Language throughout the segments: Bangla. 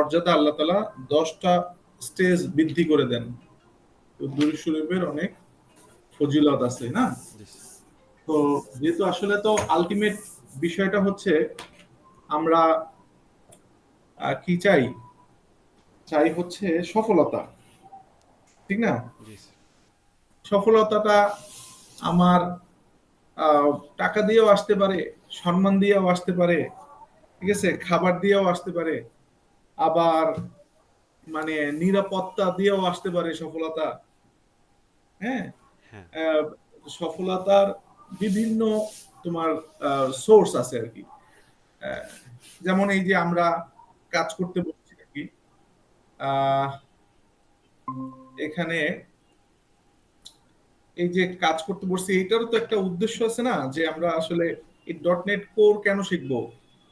মর্যাদা আল্লাহ তাআলা 10টা স্টেজ বৃদ্ধি করে দেন। তো দুরূদ শরীফের অনেক ফজিলত আছে না? জি তো যেহেতু আসলে তো আলটিমেট বিষয়টা হচ্ছে আমরা কি চাই? চাই হচ্ছে সফলতা। ঠিক না? জি সফলতাটা আমার টাকা দিয়েও আসতে পারে, সম্মান দিয়েও আসতে পারে, ঠিক আছে? খাবার দিয়েও আসতে পারে। আবার মানে নিরাপত্তা দিয়েও আসতে পারে সফলতা। হ্যাঁ? হ্যাঁ আ সফলতার বিভিন্ন তোমার সোর্স আছে আরকি। আ যেমন এই যে আমরা কাজ করতে বসছি আরকি। আ এখানে এই যে কাজ করতে বসছি এটারও তো একটা উদ্দেশ্য আছে না যে আমরা আসলে এই .NET কোর কেন শিখবো?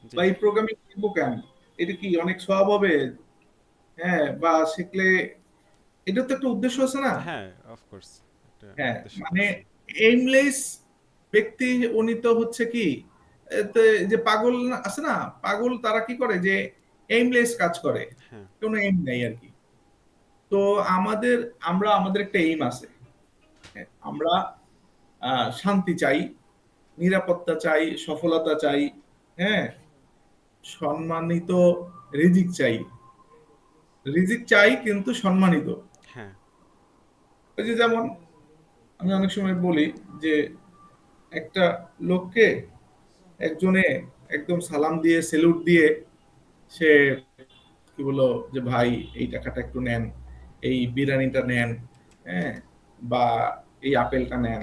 জি বা এই প্রোগ্রামিং শিখবো কেন? এটা কি অনেক সহজ হবে? হ্যাঁ, বা শিখলে এটার তো একটা উদ্দেশ্য আছে না? হ্যাঁ অফ কোর্স একটা হ্যাঁ, উদ্দেশ্য তো মানে আছে এইমলেস ব্যক্তি উনি তো হচ্ছে কি এতে যে পাগল আছে না? পাগল তারা কি করে যে এইমলেস কাজ করে। হ্যাঁ কোন এইম নাই আরকি। তো আমাদের আমাদের একটা এইম আছে। হ্যাঁ, আমরা আ শান্তি চাই, নিরাপত্তা চাই, সফলতা চাই, হ্যাঁ? সম্মানিত রিজিক চাই। রিজিক চাই কিন্তু সম্মানিত। হ্যাঁ ওই যে যেমন আমি অনেক সময় বলি যে একটা লোককে একজনে একদম সালাম দিয়ে সেলুট দিয়ে সে কি বললো যে ভাই এই টাকাটা একটু নেন, এই বিরিয়ানিটা নেন, হ্যাঁ? বা এই আপেলটা নেন।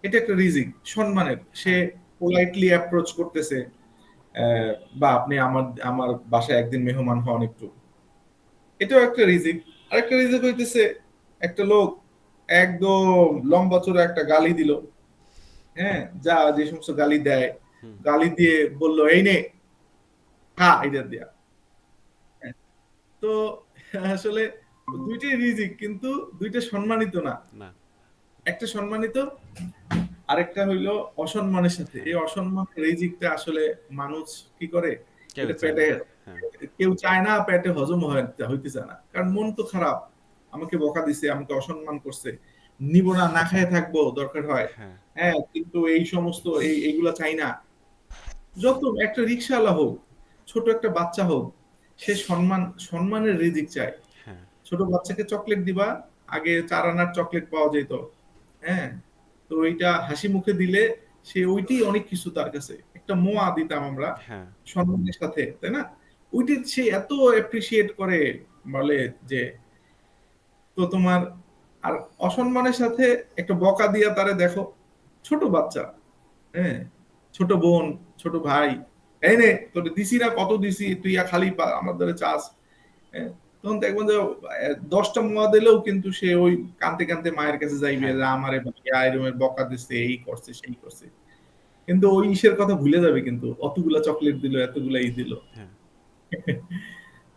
এটা একটা রিজিক সম্মানের। সে হ্যাঁ পোলাইটলি অ্যাপ্রোচ করতেছে বা আপনি আমার আমার বাসায় একদিন মেহমান হন একটু। এটাও একটা রিজিক। আরেকটা রিজিক হইতেছে একটা লোক একদম লম্বা চূড়া একটা গালি দিল। হ্যাঁ? যা যে সমস্ত গালি দেয়, হুম গালি দিয়ে বলল, "এই নে, খা এইটা দিয়া।" হ্যাঁ? তো আসলে ২ টাই রিজিক কিন্তু ২ টা সম্মানিত না। না একটা সম্মানিত, আরেকটা হইলো অসম্মানের সাথে। হ্যাঁ এই অসম্মানের রিজিকটা আসলে মানুষ কি করে? কেউ এটা চায় না পেটে হ্যাঁ কেউ চায় না, পেটে হজম হইতে চায় না। কারণ মন তো খারাপ। আমাকে বকা দিছে, আমাকে অসম্মান করছে। নিব না, না খায়ে থাকবো দরকার হয়। হ্যাঁ হ্যাঁ, কিন্তু এই সমস্ত এইগুলা চাই না। যত একটা রিক্শাওয়ালা হোক, ছোট একটা বাচ্চা হোক, সে সম্মানের রিজিক চায়। হ্যাঁ ছোট বাচ্চাকে চকলেট দিবা, আগে ৪ আনার চকলেট পাওয়া যেত। হ্যাঁ? তো ওইটা হাসি মুখে দিলে সে ওইটাই অনেক কিছু তার কাছে। একটা মোয়া দিতাম আমরা হ্যাঁ সম্মানের সাথে, তাই না? ওইটি সে এত অ্যাপ্রিশিয়েট করে বলে যে তো তোমার আর অসম্মানের সাথে একটা বকা দিয়া তারে দেখো, ছোট বাচ্চা, হ্যাঁ? ছোট বোন, ছোট ভাই, "এই নে তোরে দিছি না কত দিছি, তুই খালি আমার দ্বারা চাস।" হ্যাঁ? তখন দেখবেন যে ১০ টা মোয়া দিলেও কিন্তু সে ওই কাঁদতে, কাঁদতে মায়ের কাছে যাইবে হ্যাঁ যে, "আমারে ভাইয়া এরকমের বকা দিছে, এই করছে, সেই করছে।" কিন্তু ওই ইসের কথা ভুলে যাবে কিন্তু। অতগুলা চকলেট দিল, এতগুলা দিল। হ্যাঁ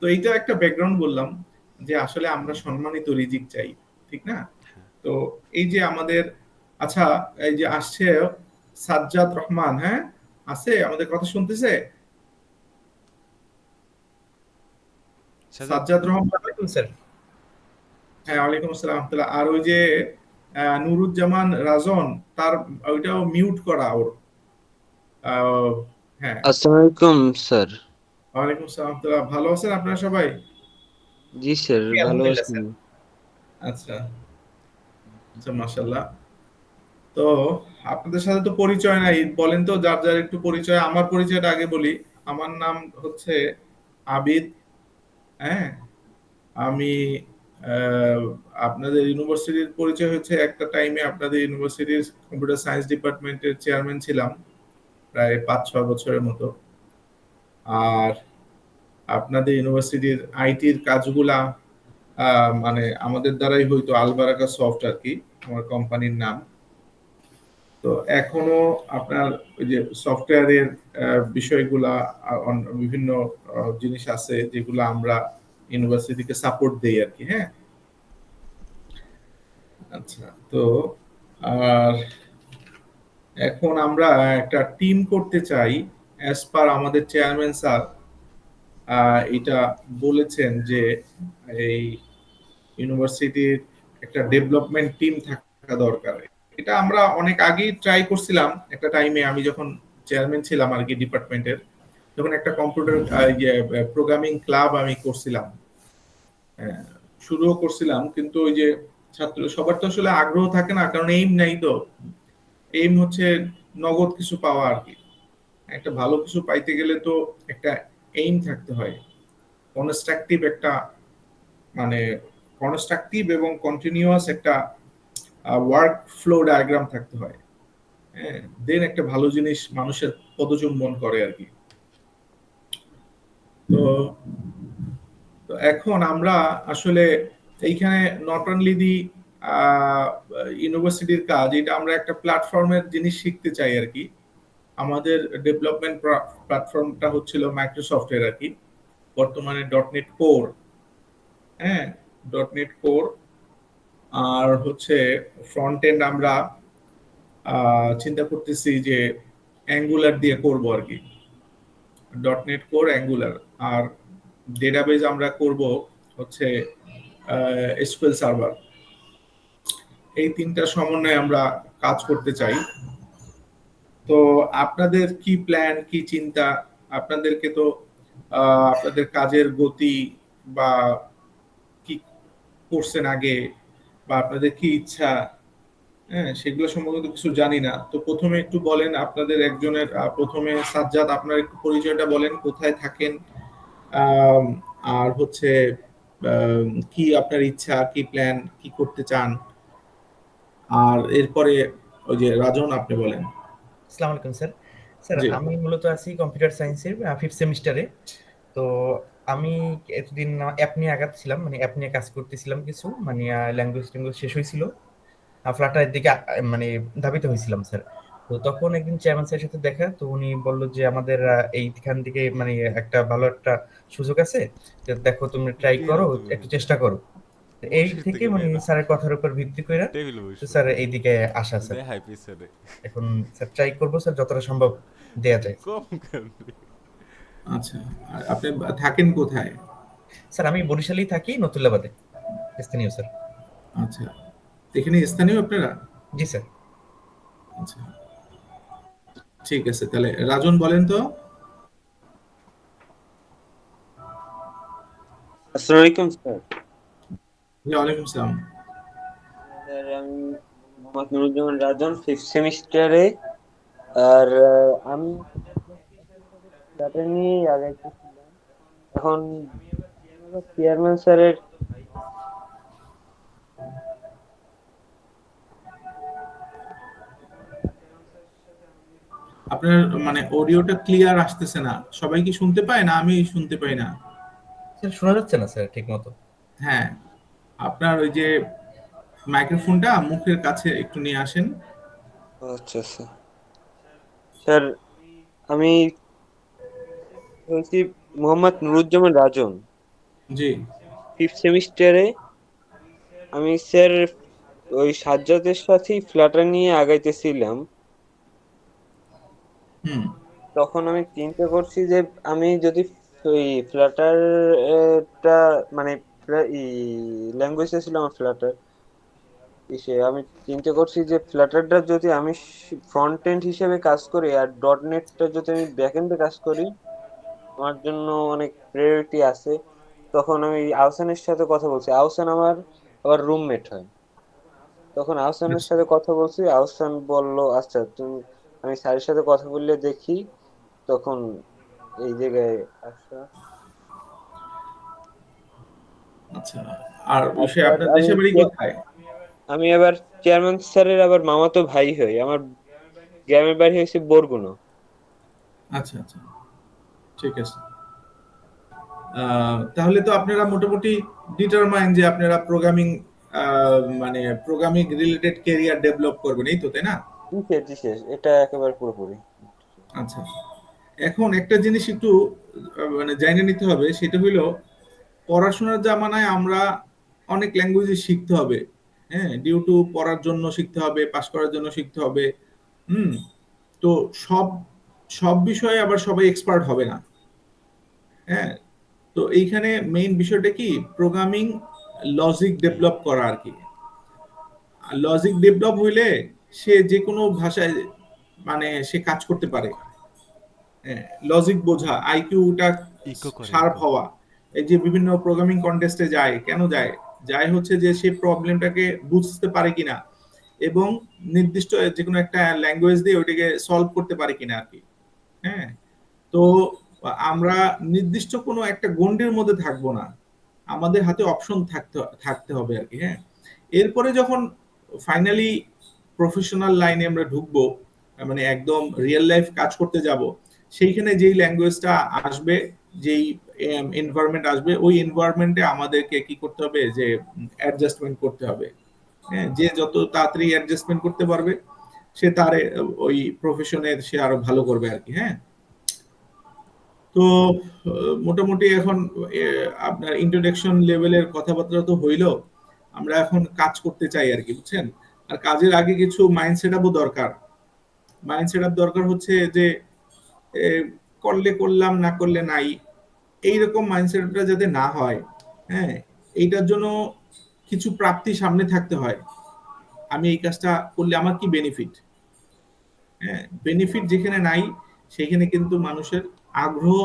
তো এইটা একটা ব্যাকগ্রাউন্ড বললাম যে আসলে আমরা সম্মানিত রিজিক চাই। ঠিক না? হ্যাঁ তো এই যে আমাদের আচ্ছা এই যে আসছে সাজ্জাদ রহমান, হ্যাঁ? আছে আমাদের কথা শুনতেছে? সাজাদ সাজ্জাদ রহমান ওয়ালাইকুম স্যার। হ্যাঁ, ওয়ালাইকুম আসসালাম রাহমাতুল্লাহ। আর ওই যে নুরুজ্জামান রাজন তার ওইটাও মিউট করা ওর। আ হ্যাঁ। আসসালামু আলাইকুম স্যার। ওয়ালাইকুম আসসালাম রাহমাতুল্লাহ। ভালো আছেন আপনারা সবাই? জি স্যার, জি, ভালো আলহামদুলিল্লাহ আছি। স্যার। আচ্ছা, আচ্ছা মাশাআল্লাহ। তো আপনাদের সাথে তো পরিচয় নাই। বলেন তো যার একটু পরিচয়। আমার পরিচয়টা আগে বলি। আমার নাম হচ্ছে আবিদ। হ্যাঁ? আমি আ আপনাদের ইউনিভার্সিটির পরিচয় হচ্ছে একটা টাইমে আপনাদের ইউনিভার্সিটির কম্পিউটার সায়েন্স ডিপার্টমেন্টের চেয়ারম্যান ছিলাম। প্রায় ৫-৬ বছরের মতো। আর আপনাদের ইউনিভার্সিটির আইটির কাজগুলা আ মানে আমাদের দ্বারাই হইতো আলবারাকা সফট আরকি। আমার কোম্পানির নাম। তো এখনো আপনার ওই যে সফটওয়্যারের বিষয়গুলা বিভিন্ন জিনিস আছে যেগুলো আমরা ইউনিভার্সিটিকে সাপোর্ট দেই আরকি, হ্যাঁ? আচ্ছা, তো আর এখন আমরা একটা টিম করতে চাই অ্যাজ পার আমাদের চেয়ারম্যান স্যার। এটা বলেছেন যে এই ইউনিভার্সিটির একটা ডেভেলপমেন্ট টিম থাকা দরকার। এটা আমরা অনেক আগেই ট্রাই করছিলাম একটা টাইমে, আমি যখন চেয়ারম্যান ছিলাম আর কি ডিপার্টমেন্টের, তখন একটা কম্পিউটার প্রোগ্রামিং ক্লাব আমি করছিলাম। হ্যাঁ, শুরুও করছিলাম, কিন্তু ওই যে ছাত্র সবার তো আসলে আগ্রহ থাকে না, কারণ এইম নাই তো। এইম হচ্ছে নগদ কিছু পাওয়া আর কি। একটা ভালো কিছু পাইতে গেলে তো একটা এইম থাকতে হয়, কনস্ট্রাকটিভ একটা, মানে কনস্ট্রাকটিভ এবং কন্টিনিউয়াস একটা ওয়ার্ক ফ্লো ডায়াগ্রাম থাকতে হয়। হ্যাঁ, দেন একটা ভালো জিনিস মানুষের পদচুম্বন করে আর কি। তো তো এখন আমরা আসলে এইখানে নট অনলি দি ইউনিভার্সিটির কাজ, এটা আমরা একটা প্ল্যাটফর্মের জিনিস শিখতে চাই আর কি। আমাদের ডেভেলপমেন্ট প্ল্যাটফর্মটা হচ্ছিল মাইক্রোসফটের আর কি, বর্তমানে ডটনেট কোর। হ্যাঁ, ডটনেট কোর। আর হচ্ছে ফ্রন্ট এন্ড আমরা চিন্তা করতেছি যে অ্যাঙ্গুলার দিয়ে করব আর কি, ডটনেট কোর অ্যাঙ্গুলার। আর ডেটাবেজ আমরা করব হচ্ছে এসকিউএল সার্ভার। এই তিনটা সমন্বয়ে আমরা কাজ করতে চাই। তো আপনাদের কি প্ল্যান, কি চিন্তা? আপনাদেরকে তো আপনাদের কাজের গতি বা কি করছেন আগে, বা আপনাদের কি ইচ্ছা, হ্যাঁ, সেগুলো সম্পর্কে তো কিছু জানি না। তো প্রথমে একটু বলেন আপনাদের একজনের, প্রথমে সাজ্জাদ, আপনার একটু পরিচয়টা বলেন, কোথায় থাকেন, আম, আর হচ্ছে কি আপনার ইচ্ছা, কি প্ল্যান, কি করতে চান। আর এরপরে ওই যে রাজন, আপনি বলেন। আসসালামু আলাইকুম স্যার। স্যার জি। আমি মূলত আছি কম্পিউটার সায়েন্সের 5th সেমিস্টারে। তো আমি এতদিন অ্যাপ নিয়ে আগাচ্ছিলাম, মানে অ্যাপ নিয়ে কাজ করতেছিলাম কিছু, মানে ল্যাঙ্গুয়েজ ট্যাঙ্গুয়েজ শেষ হয়েছিল, ফ্লাটারের দিকে মানে ধাবিত হয়েছিলাম স্যার। তো তখন একদিন চেয়ারম্যান স্যারের সাথে দেখা, তো উনি বললো যে আমাদের এইখান থেকে মানে একটা ভালো একটা সুযোগ আছে, তো দেখো তুমি ট্রাই করো, টেবিল একটু চেষ্টা করো। তো এই বসে থেকে থেকে মানে নেয় না, স্যারের কথার উপর ভিত্তি করে টেবিল তো বসো স্যার এইদিকে আসা স্যার। দেখায় পিছনে এখন স্যার ট্রাই করবো স্যার, যতটা সম্ভব দেয়া যায়। কম করবি। আচ্ছা, আর আপনি থাকেন কোথায়? স্যার আমি বরিশালেই থাকি, নতুল্লাবাদে, স্থানীয় স্যার। আচ্ছা, এখানে স্থানীয় আপনারা? জি স্যার। আচ্ছা, ঠিক আছে, তাহলে রাজন বলেন তো। আসসালামু আলাইকুম স্যার। জি, ওয়ালাইকুম সালাম। স্যার আমি মোহাম্মদ নুরুজ্জামান রাজন, 5th সেমিস্টারে। আর আমি ডাটা নিয়ে আগাইতেছিলাম। এখন আমি আবার চেয়ারম্যান স্যারের আপনার মানে অডিওটা ক্লিয়ার আসতেছে না, সবাই কি শুনতে পায় না আমি শুনতে পাই না? স্যার শোনা যাচ্ছে না স্যার ঠিক মতো। হ্যাঁ, আপনার ওই যে মাইক্রোফোনটা মুখের কাছে একটু নিয়ে আসেন। আচ্ছা আচ্ছা স্যার, আমি হচ্ছি মোহাম্মদ নুরুজ্জামান রাজন, জি। 5th সেমিস্টারে। আমি স্যার ওই সাজ্জাদের সাথেই ফ্লাটার নিয়ে আগাইতেছিলাম। হুম। তখন আমি চিন্তা করছি যে আমি যদি ওই ফ্লাটার টা মানে ল্যাঙ্গুয়েজটা ছিল আমার ফ্লাটার, আমি চিন্তা করছি যে ফ্লাটারটা যদি আমি ফ্রন্ট এন্ড হিসেবে কাজ করি আর ডট নেটটা যদি আমি ব্যাক এন্ডে কাজ করি, আমার জন্য অনেক প্রায়োরিটি আছে। তখন আমি আহসানের সাথে কথা বলছি, আহসান আমার আবার রুমমেট হয়। তখন আহসানের আচ্ছা সাথে কথা বলছি, আহসান বলল আচ্ছা তুমি, আমি স্যারের সাথে কথা বললে দেখি। তখন এই জায়গায় আসা। আচ্ছা। আর আর বিষয়, স্যার আপনার আমি দেশের বাড়ি কোথায়? আমি আবার চেয়ারম্যান স্যারের আবার মামাতো ভাই হই। আমার গ্রামের বাড়ি হয়েছে বরগুনা। আচ্ছা আচ্ছা, ঠিক আছে। তাহলে তো আপনারা মোটামুটি ডিটারমাইন যে আপনারা প্রোগ্রামিং, মানে প্রোগ্রামিং রিলেটেড ক্যারিয়ার ডেভেলপ করবেন, এই তো, তাই না? জি জি শেষ, এটা একেবারে পুরোপুরি। আচ্ছা, এখন একটা জিনিস একটু মানে জানিয়ে নিতে হবে, সেটা হইলো পড়াশোনার জামানায় আমরা অনেক ল্যাঙ্গুয়েজ শিখতে হবে। হ্যাঁ, ডিউ টু পড়ার জন্য শিখতে হবে, পাস করার জন্য শিখতে হবে। হুম। তো সব সব বিষয়ে আবার সবাই এক্সপার্ট হবে না। হ্যাঁ, তো এইখানে মেইন বিষয়টা কি, প্রোগ্রামিং লজিক ডেভেলপ করা আর কি। লজিক ডেভেলপ হইলে সে যে কোনো ভাষায় মানে সে কাজ করতে পারে। লজিক বোঝা, আইকিউটা ইকো করে শার্প ইকো। হওয়া। এই যে বিভিন্ন প্রোগ্রামিং কন্টেস্টে যায়, কেন যায়? যায় হচ্ছে যে সে প্রবলেমটাকে বুঝতে পারে কিনা এবং নির্দিষ্ট যে কোনো একটা ল্যাঙ্গুয়েজ দিয়ে ওইটাকে সলভ করতে পারে কিনা আর কি। হ্যাঁ, তো আমরা নির্দিষ্ট কোনো একটা গণ্ডির মধ্যে থাকবো না, আমাদের হাতে অপশন থাকতে থাকতে হবে আর কি। হ্যাঁ, এরপরে যখন ফাইনালি প্রফেশনাল লাইনে আমরা ঢুকবো, মানে একদম রিয়েল লাইফ কাজ করতে যাব, সেইখানে যেই ল্যাঙ্গুয়েজটা আসবে, যেই এনভায়রনমেন্ট আসবে, ওই এনভায়রনমেন্টে আমাদেরকে কি করতে হবে, যে অ্যাডজাস্টমেন্ট করতে হবে। হ্যাঁ, যে যত তাড়াতাড়ি অ্যাডজাস্টমেন্ট করতে পারবে সে তার ওই প্রফেশনে সে আরো ভালো করবে আর কি। হ্যাঁ, তো মোটামুটি এখন আপনার ইন্ট্রোডাকশন লেভেলের কথাবার্তা তো হইলো, আমরা এখন কাজ করতে চাই আর কি, বুঝছেন? আর কাজের আগে কিছু মাইন্ড সেটআপও দরকার। মাইন্ড সেটআপ দরকার হচ্ছে যে এ, করলে করলাম, না করলে নাই, এইরকম মাইন্ডসেটটা যাতে না হয়। হ্যাঁ, এইটার জন্য কিছু প্রাপ্তি সামনে থাকতে হয়। আমি এই কাজটা করলে আমার কি বেনিফিট? হ্যাঁ, বেনিফিট যেখানে নাই সেখানে কিন্তু মানুষের আগ্রহ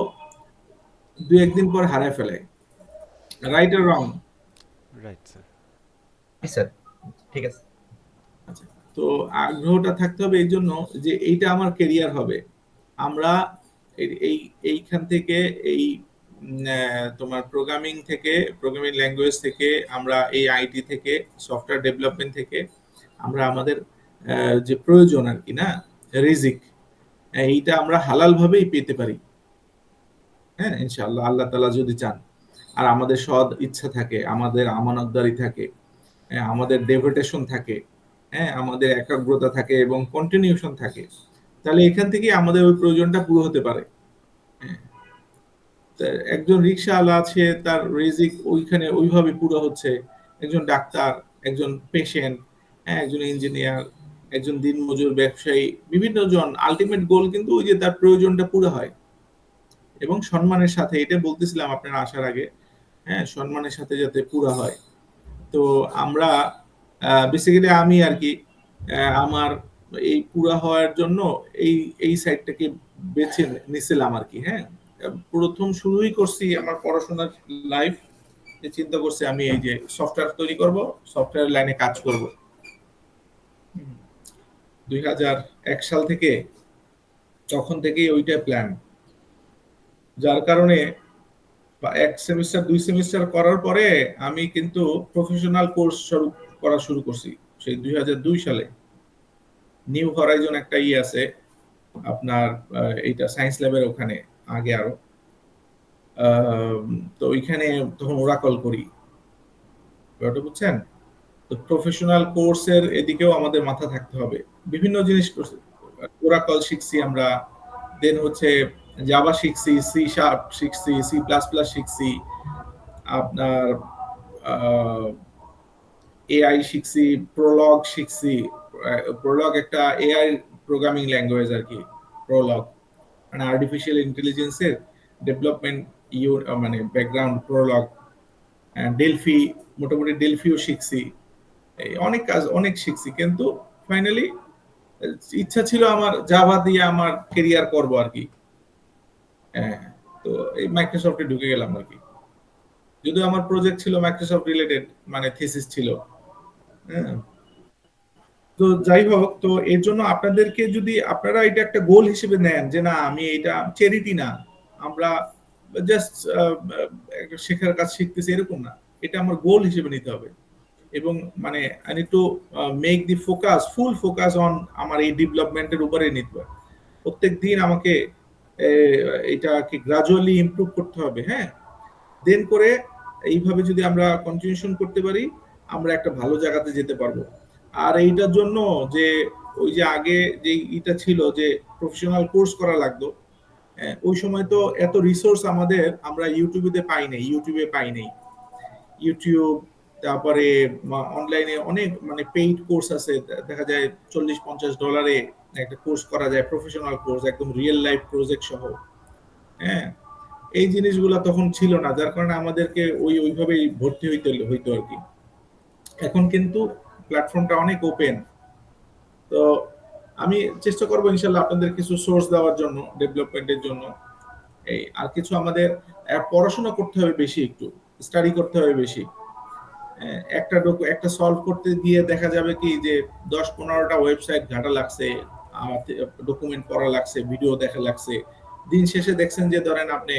দু একদিন পর হারায় ফেলে। রাইট আর রং? Right sir. স্যার ঠিক আছে। আচ্ছা, তো আগ্রহটা থাকতে হবে এই জন্য যে এইটা আমার কেরিয়ার হবে। আমরা এই এইখান থেকে এই তোমার প্রোগ্রামিং থেকে, প্রোগ্রামিং ল্যাঙ্গুয়েজ থেকে, আমরা এই আইটি থেকে, সফটওয়্যার ডেভেলপমেন্ট থেকে আমরা আমাদের যে প্রয়োজন আর কি, না, রিজিক, এইটা আমরা হালাল ভাবেই পেতে পারি। হ্যাঁ, ইনশাআল্লাহ, আল্লাহ তাআলা যদি চান, আর আমাদের সৎ ইচ্ছা থাকে, আমাদের আমানতদারি থাকে, আমাদের ডেভোটেশন থাকে, হ্যাঁ, আমাদের একাগ্রতা থাকে এবং কন্টিনিউশন থাকে, তাহলে এখান থেকে আমাদের ওই প্রয়োজনটা পুরো হতে পারে। হ্যাঁ, তা একজন রিক্সাওয়ালা আছে, তার রিজিক ওইখানে ওইভাবে পুরো হচ্ছে। একজন ডাক্তার, একজন পেশেন্ট, হ্যাঁ, একজন ইঞ্জিনিয়ার, একজন দিনমজুর, ব্যবসায়ী, বিভিন্ন জন আলটিমেট গোল কিন্তু ওই যে তার প্রয়োজনটা পুরো হয় এবং সম্মানের সাথে। এটা বলতেছিলাম আপনারা আসার আগে, হ্যাঁ, সম্মানের সাথে যাতে পুরা হয়। তো আমরা বেসিক্যালি আমি আর কি আমার এই পুরা হওয়ার জন্য এই এই সাইডটাকে বেছে নিছিলাম আর কি। হ্যাঁ, প্রথম শুরুই করছি আমার পড়াশোনার লাইফ, যে চিন্তা করছি আমি এই যে সফটওয়্যার তৈরি করব, সফটওয়্যার লাইনে কাজ করব। 2001 সাল থেকে, তখন থেকেই ওইটা প্ল্যান। যার কারণে এক সেমিস্টার, 2 সেমিস্টার করার পরে আমি কিন্তু প্রফেশনাল কোর্স শুরু করা শুরু করছি সেই 2002 সালে। নিউ হরাইজন একটা আছে আপনার, এইটা সায়েন্স ল্যাবের ওখানে, আগে আরো। তো ওইখানে তখন ওরাকল করি, ব্যাপারটা বুঝছেন? তো প্রফেশনাল কোর্সের এদিকেও আমাদের মাথা থাকতে হবে। বিভিন্ন জিনিস ওরাকল শিখছি আমরা, দেন হচ্ছে জাভা শিখছি, সি শার্প শিখছি, সি প্লাস প্লাস শিখছি, আপনার এআই শিখছি, প্রলগ শিখছি। প্রলগ একটা এআই প্রোগ্রামিং ল্যাঙ্গুয়েজ আর কি। প্রলগ মানে আর্টিফিশিয়াল ইন্টেলিজেন্সের ডেভেলপমেন্ট মানে ব্যাকগ্রাউন্ড প্রলগ। ডেলফি, মোটামুটি ডেলফিও শিখছি। এই অনেক কাজ অনেক শিখছি, কিন্তু ফাইনালি ইচ্ছা ছিল আমার জাভা দিয়ে আমার কেরিয়ার করব আর কি। হ্যাঁ, তো এই মাইক্রোসফটে ঢুকে গেলাম আর কি। যদিও আমার প্রজেক্ট ছিল মাইক্রোসফট রিলেটেড, মানে থিসিস ছিল। হ্যাঁ, তো যাই হোক, তো এর জন্য আপনাদেরকে যদি আপনারা এটা একটা গোল হিসেবে নেন যে না আমি এটা চ্যারিটি না, আমরা জাস্ট শেখার কাজ শিখতেছি, এরকম না, এটা আমার গোল হিসেবে নিতে হবে। এবং মানে I need to make the focus, full focus on আমার এই ডেভেলপমেন্টের উপরে নিতে হবে। প্রত্যেক দিন আমাকে এটাকে গ্রাজুয়ালি ইমপ্রুভ করতে হবে। হ্যাঁ, দেন করে এইভাবে যদি আমরা কন্টিনিউশন করতে পারি, আমরা একটা ভালো জায়গাতে যেতে পারবো। আর এইটার জন্য যে ওই যে আগে যে এটা ছিল যে প্রফেশনাল কোর্স করা লাগতো, ওই সময় তো এত রিসোর্স আমাদের আমরা ইউটিউবে পাই নাই। ইউটিউব, তারপরে অনলাইনে অনেক মানে পেইড কোর্স আছে, দেখা যায় $40-50 একটা কোর্স করা যায়, প্রফেশনাল কোর্স, একদম রিয়েল লাইফ প্রজেক্ট সহ। হ্যাঁ, এই জিনিসগুলো তখন ছিল না, যার কারণে আমাদেরকে ওইভাবেই ভর্তি হইতে হইতো আর কি। এখন কিন্তু প্ল্যাটফর্মটা অনেক ওপেন। তো আমি চেষ্টা করবো ইনশাল্লাহ আপনাদের কিছু সোর্স দেওয়ার জন্য, ডেভেলপমেন্টের জন্য। এই আর কিছু আমাদের পড়াশোনা করতে হবে বেশি, একটু স্টাডি করতে হবে বেশি। একটা সলভ করতে গিয়ে দেখা যাবে কি যে 10-15টা ওয়েবসাইট ঘাটা লাগছে, ডকুমেন্ট পড়া লাগছে, ভিডিও দেখা লাগছে। দিন শেষে দেখছেন যে ধরেন আপনি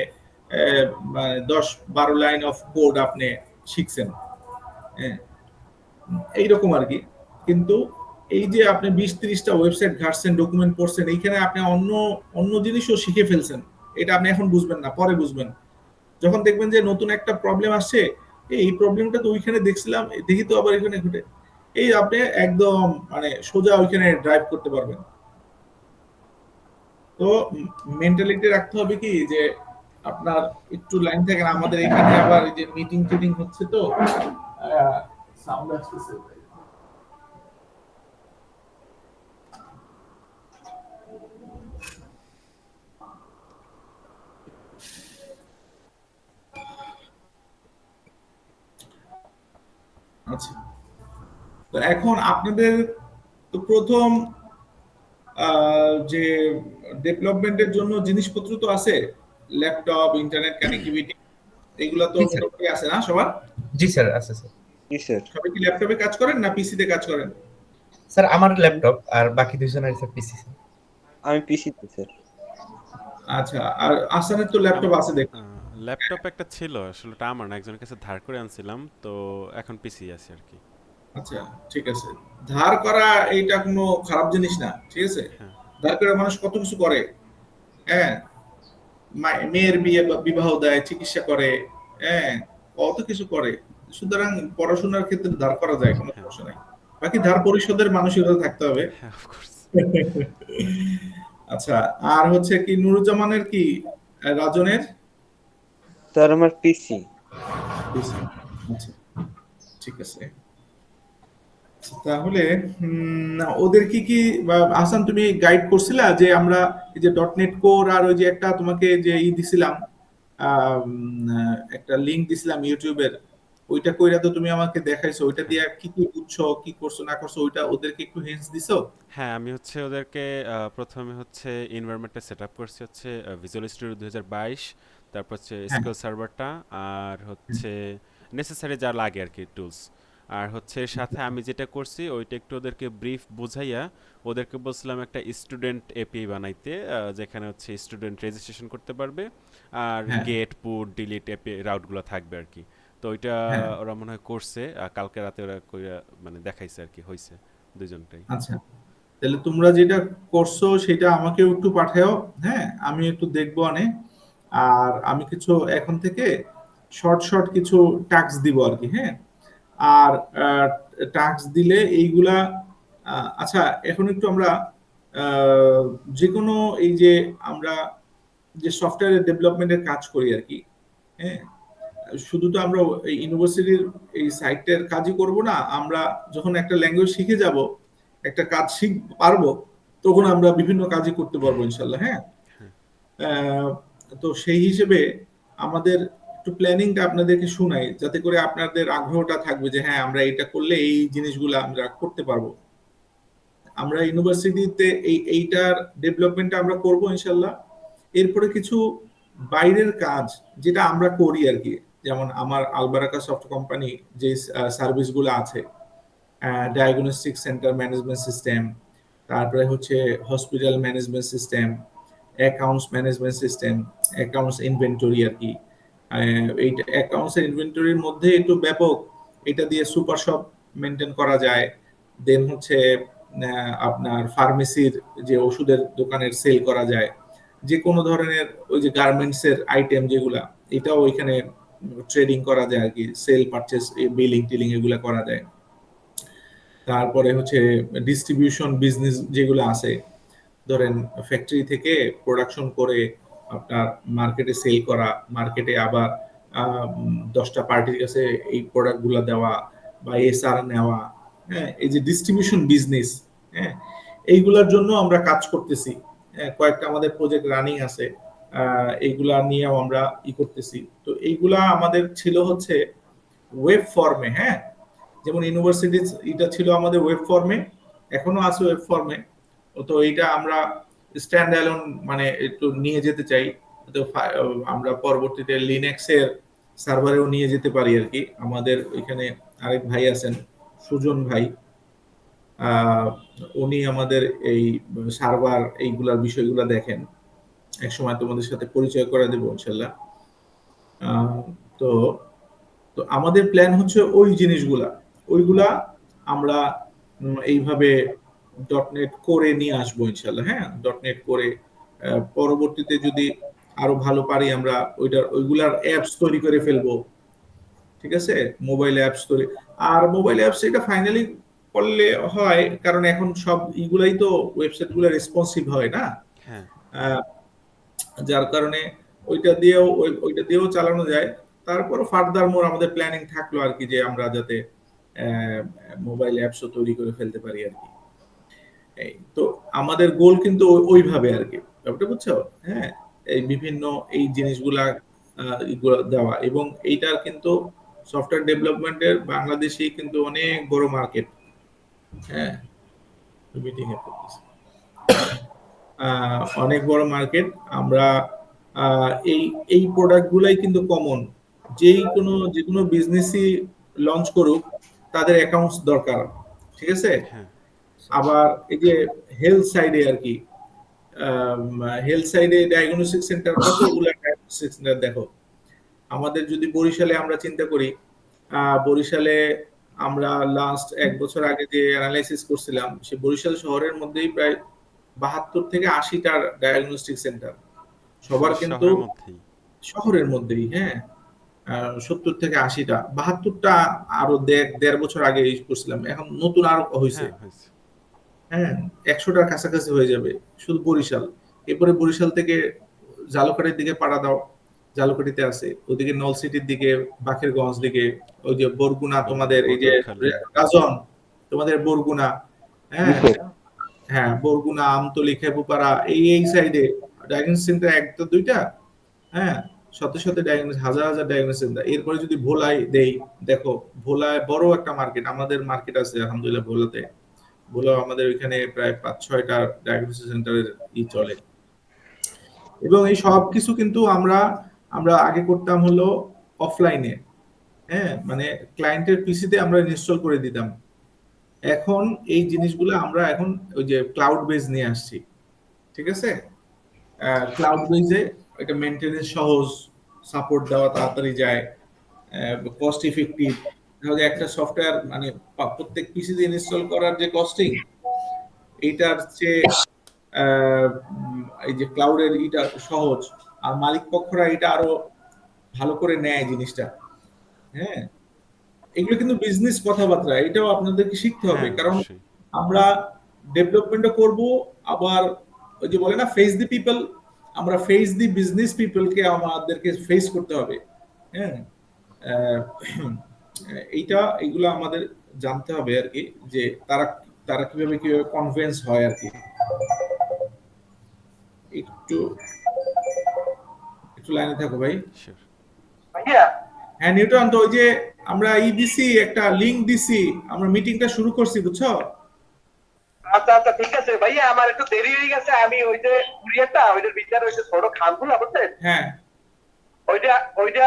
10-12 লাইন অফ কোড আপনি শিখছেন। হ্যাঁ, এইরকম আর কি। কিন্তু এই যে আপনি 20-30টা ওয়েবসাইট ঘাটছেন, ডকুমেন্ট পড়ছেন, এইখানে আপনি অন্য অন্য জিনিসও শিখে ফেলছেন। এটা আপনি এখন বুঝবেন না, পরে বুঝবেন। যখন দেখবেন যে নতুন একটা প্রবলেম আসছে, এই প্রবলেমটা তো ওইখানে দেখছিলাম, দেখি তো আবার এখানে ঘটে, এই আপনি একদম মানে সোজা ওইখানে ড্রাইভ করতে পারবেন। তো মেন্টালিটি রাখতে হবে কি যে আপনার একটু লাইন থাকেন। আমাদের এখানে আবার এই যে মিটিং টিটিং হচ্ছে, তো সাউন্ড আসতেছে। আচ্ছা, তো এখন আপনাদের তো প্রথম যে ডেভেলপমেন্টের জন্য জিনিসপত্র তো আছে, ল্যাপটপ, ইন্টারনেট কানেক্টিভিটি, এগুলো তো জি স্যার। মোটামুটি আছে না সবার? জি স্যার, আছে স্যার। জি স্যার। সবাই কি ল্যাপটপে কাজ করেন না পিসিতে কাজ করেন? স্যার আমার ল্যাপটপ, আর বাকি দুইজনের স্যার পিসি। আমি পিসিতে স্যার। আচ্ছা, আর আসানের তো ল্যাপটপ আছে দেখ। ল্যাপটপ একটা ছিল, আসলে ওটা আমার না, একজনের কাছে ধার করে আনছিলাম, তো এখন পিসি আছে আর কি। আচ্ছা, ঠিক আছে। ধার করা এইটা কোনো খারাপ জিনিস না, ঠিক আছে। হ্যাঁ, ধার করে মানুষ কত কিছু করে। হ্যাঁ, মেয়ের বিয়ে বিবাহ দেয়, চিকিৎসা করে, হ্যাঁ, কত কিছু করে। সুতরাং পড়াশোনার ক্ষেত্রে ধার করা যায়, কোনো হ্যাঁ, সমস্যা নাই। বাকি ধার পরিশোধের মানসিকতা থাকতে হবে। হ্যাঁ, অফকোর্স। আচ্ছা, আর হচ্ছে কি নুরুজ্জামানের কি রাজনের? স্যার আমার পিসি। আচ্ছা, ঠিক আছে। তাহলে ওদের কি কি আহসান তুমি গাইড করছিলা যে আমরা এই যে ডটনেট কোর আর ওই যে একটা তোমাকে যে দিছিলাম, একটা লিংক দিছিলাম ইউটিউবের, ওইটা কইরা তো তুমি আমাকে দেখাইছো, ওইটা হ্যাঁ, দিয়ে কি কি বুঝছো, কি করছো না করছো, ওইটা ওদেরকে একটু হিন্টস দিছো? হ্যাঁ, আমি হচ্ছে ওদেরকে প্রথমে হচ্ছে এনভায়রনমেন্টটা সেট আপ করছি হচ্ছে ভিজুয়াল স্টুডিও 2022, তারপর হচ্ছে হ্যাঁ, এসকিউএল সার্ভারটা, আর হচ্ছে নেসেসারি যা লাগে আর কি টুলস। আর হচ্ছে এর সাথে আমি যেটা করছি ওইটা একটু ওদেরকে ব্রিফ বুঝাইয়া ওদেরকে বলছিলাম একটা স্টুডেন্ট এপিআই বানাইতে, যেখানে হচ্ছে স্টুডেন্ট রেজিস্ট্রেশন করতে পারবে, আর হ্যাঁ, গেট পুট ডিলিট এপিআই রাউটগুলো থাকবে আর কি। তো ওইটা হ্যাঁ। ওরা মনে হয় করছে, কালকে রাতে ওরা কইরা মানে দেখাইছে আর কি, হয়েছে দুজনটাই। আচ্ছা, তাহলে তোমরা যেটা করছো সেটা আমাকেও একটু পাঠাও। হ্যাঁ, আমি একটু দেখবো আনে। আর আমি কিছু এখন থেকে শর্ট শর্ট কিছু টাস্ক দিব আর কি। হ্যাঁ, আর টাস্ক দিলে এইগুলা আচ্ছা, এখন একটু আমরা আহ, যে কোনো এই যে আমরা যে সফটওয়্যার ডেভেলপমেন্টের কাজ করি আর কি। হ্যাঁ, শুধু তো আমরা এই ইউনিভার্সিটির এই সাইটের কাজই করব না, আমরা যখন একটা ল্যাঙ্গুয়েজ শিখে যাব, একটা কাজ শিখ পারবো, তখন আমরা বিভিন্ন কাজই করতে পারবো ইনশাল্লাহ। হ্যাঁ, হ্যাঁ, আহ, তো সেই হিসেবে আমাদের একটু প্ল্যানিংটা আপনাদেরকে শুনাই, যাতে করে আপনাদের আগ্রহটা থাকবে যে হ্যাঁ আমরা এটা করলে এই জিনিসগুলো আমরা করতে পারবো। আমরা ইউনিভার্সিটিতে এইটার ডেভেলপমেন্টটা আমরা করব ইনশাল্লাহ। এরপরে কিছু বাইরের কাজ যেটা আমরা করি আর কি, যেমন আমার আলবারাকা সফট কোম্পানি যে সার্ভিসগুলো আছে, ডায়াগনস্টিক সেন্টার ম্যানেজমেন্ট সিস্টেম, তারপরে হচ্ছে hospital management system, accounts management system, accounts inventory আর কি। এই অ্যাকাউন্টস ইনভেন্টরির মধ্যে একটু ব্যাপক, এটা দিয়ে সুপার শপ মেনটেন করা যায়। দেন হচ্ছে আপনার ফার্মেসির যে ওষুধের দোকানের সেল করা যায়, যে কোনো ধরনের ওই যে গার্মেন্টস এর আইটেম যেগুলা, এটাও ওইখানে ট্রেডিং করা যায় আর কি, সেল পারচেস বিলিং টিলিং এগুলা করা যায়। তারপরে হচ্ছে ডিস্ট্রিবিউশন বিজনেস যেগুলো আছে, ধরেন ফ্যাক্টরি থেকে প্রোডাকশন করে আপনার মার্কেটে সেল করা, মার্কেটে আবার 10টা পার্টির কাছে এই প্রোডাক্টগুলো দেওয়া বা এসআর নেওয়া। হ্যাঁ, এই যে ডিস্ট্রিবিউশন বিজনেস, হ্যাঁ, এইগুলোর জন্য আমরা কাজ করতেছি। হ্যাঁ, কয়েকটা আমাদের প্রজেক্ট রানিং আছে। এইগুলা নিয়েও আমরা করতেছি। তো এইগুলা আমাদের ছিল হচ্ছে ওয়েব ফর্মে, হ্যাঁ, যেমন ইউনিভার্সিটি এটা ছিল আমাদের ওয়েব ফর্মে, এখনো আছে ওয়েব ফর্মে। তো এইটা আমরা স্ট্যান্ড অ্যালোন মানে একটু নিয়ে যেতে চাই। তো আমরা পরবর্তীতে লিনাক্স এর সার্ভারেও নিয়ে যেতে পারি আর কি। আমাদের এখানে আরেক ভাই আছেন, সুজন ভাই, আহ, উনি আমাদের এই সার্ভার এইগুলার বিষয়গুলো দেখেন। এক সময় তোমাদের সাথে পরিচয় করে দেবো ইনশাল্লাহ। আহ, তো তো আমাদের প্ল্যান হচ্ছে ওই জিনিসগুলা, ওইগুলা আমরা এইভাবে ডটনেট করে নিয়ে আসবো ইনশাল্লাহ। হ্যাঁ, ডটনেট করে পরবর্তীতে যদি আরো ভালো পারি আমরা ওইগুলার অ্যাপস তৈরি করে ফেলবো। ঠিক আছে, মোবাইল অ্যাপস তৈরি। আর মোবাইল অ্যাপস এটা ফাইনালি করলে হয়, কারণ এখন সব ইগুলাই তো ওয়েবসাইট গুলো রেসপন্সিভ হয় না। হ্যাঁ আহ, যার কারণে ওইটা দিয়েও চালানো যায়। তারপর ফার্দার মোর আমাদের প্ল্যানিং থাকলো আর কি, যে আমরা যাতে মোবাইল অ্যাপসও তৈরি করে ফেলতে পারি আর কি। এই তো আমাদের গোল কিন্তু ওইভাবে আর কি, ব্যাপারটা বুঝছো? হ্যাঁ, এই বিভিন্ন এই জিনিসগুলা ইগুলা দেওয়া, এবং এইটার কিন্তু সফটওয়্যার ডেভেলপমেন্টের বাংলাদেশেই কিন্তু অনেক বড় মার্কেট। হ্যাঁ, মিটিং এ করতেছি। অনেক বড় মার্কেট। আমরা এই এই প্রোডাক্ট গুলাই কিন্তু কমন, যে কোনো বিজনেসই লঞ্চ করুক তাদের অ্যাকাউন্টস দরকার। ঠিক আছে। হ্যাঁ আবার এই যে হেলথ সাইডে আর কি, হেলথ সাইডে ডায়াগনস্টিক সেন্টার, কতগুলো ডায়াগনস্টিক সেন্টার দেখো। আমাদের যদি বরিশালে আমরা চিন্তা করি, বরিশালে আমরা লাস্ট 1 বছর আগে যে অ্যানালাইসিস করছিলাম, সে বরিশাল শহরের মধ্যেই প্রায় 72 থেকে 80টা ডায়াগনস্টিক সেন্টার। সবার কিন্তু শহরের মধ্যেই। শহরের মধ্যেই, হ্যাঁ, 70 থেকে 80টা, 72টা আরো 1.5 বছর আগে করছিলাম, এখন নতুন আরো হয়েছে। হ্যাঁ হয়েছে। হ্যাঁ, 100টার কাছাকাছি হয়ে যাবে শুধু বরিশাল। এরপরে বরিশাল থেকে জালুকাঠির দিকে পাড়া দাও, জালুকাঠিতে আছে, ওদিকে নলসিটির দিকে, বাকেরগঞ্জ দিকে, ওই যে বরগুনা, তোমাদের এই যে পটুয়াখালী। রাজন, তোমাদের বরগুনা, হ্যাঁ, হ্যাঁ, বরগুনা, আমতলী, খেপুপাড়া, এই সাইডে ডায়াগনস্টিক সেন্টার একটা দুইটা, হ্যাঁ, শত শত ডায়াগনস্টিক, হাজার হাজার ডায়াগনস্টিক সেন্টার। এরপরে যদি ভোলায় দেই, দেখো ভোলায় বড় একটা মার্কেট, আমাদের মার্কেট আছে আলহামদুলিল্লাহ ভোলাতে। ভোলা আমাদের ওইখানে প্রায় 5-6টা ডায়াগনস্টিক সেন্টারের চলে। এবং এই সব কিছু কিন্তু আমরা আমরা আগে করতাম হলো অফলাইনে, হ্যাঁ, মানে ক্লায়েন্টের পিসিতে আমরা ইনস্টল করে দিতাম। এখন এই জিনিসগুলো আমরা এখন ওই যে ক্লাউড বেজ নিয়ে আসছি। ঠিক আছে, ক্লাউড বেজে এটা মেনটেনেন্স সহজ, সাপোর্ট দেওয়া তাড়াতাড়ি যায়, কস্ট ইফেক্টিভ। তাহলে একটা সফটওয়্যার মানে প্রত্যেক পিসিতে ইনস্টল করার যে কস্টিং, এইটার চেয়ে এই যে ক্লাউডের এটা সহজ। আর মালিক পক্ষরা এটা আরো ভালো করে নেয় জিনিসটা। হ্যাঁ, এগুলো কিন্তু বিজনেস কথাবার্তা, এটাও আপনাদেরকে শিখতে হবে, হ্যাঁ কারণ অবশ্যই। আমরা ডেভেলপমেন্টও করব, আবার ওই যে বলে না ফেস দি পিপল, আমরা ফেস দি বিজনেস পিপলকে আমাদেরকে ফেস করতে হবে। হ্যাঁ, আহ, এইগুলো আমাদের জানতে হবে আর কি, যে তারা তারা কিভাবে কিভাবে কনভিন্স হয় আর কি। একটু একটু লাইনে থাকো ভাই। শিওর। হ্যাঁ নিউটন, তো ওই যে আমরা দিছি, একটা লিংক দিছি, আমরা মিটিংটা শুরু করছি, বুঝছো? আচ্ছা আচ্ছা ঠিক আছে ভাইয়া, আমার একটু দেরি হয়ে গেছে। আমি ওই যে কুরিয়ারটা ওইটার ভিতরে ওই যে ছোট খামগুলো বুঝছেন, হ্যাঁ, ওইটা ওইটা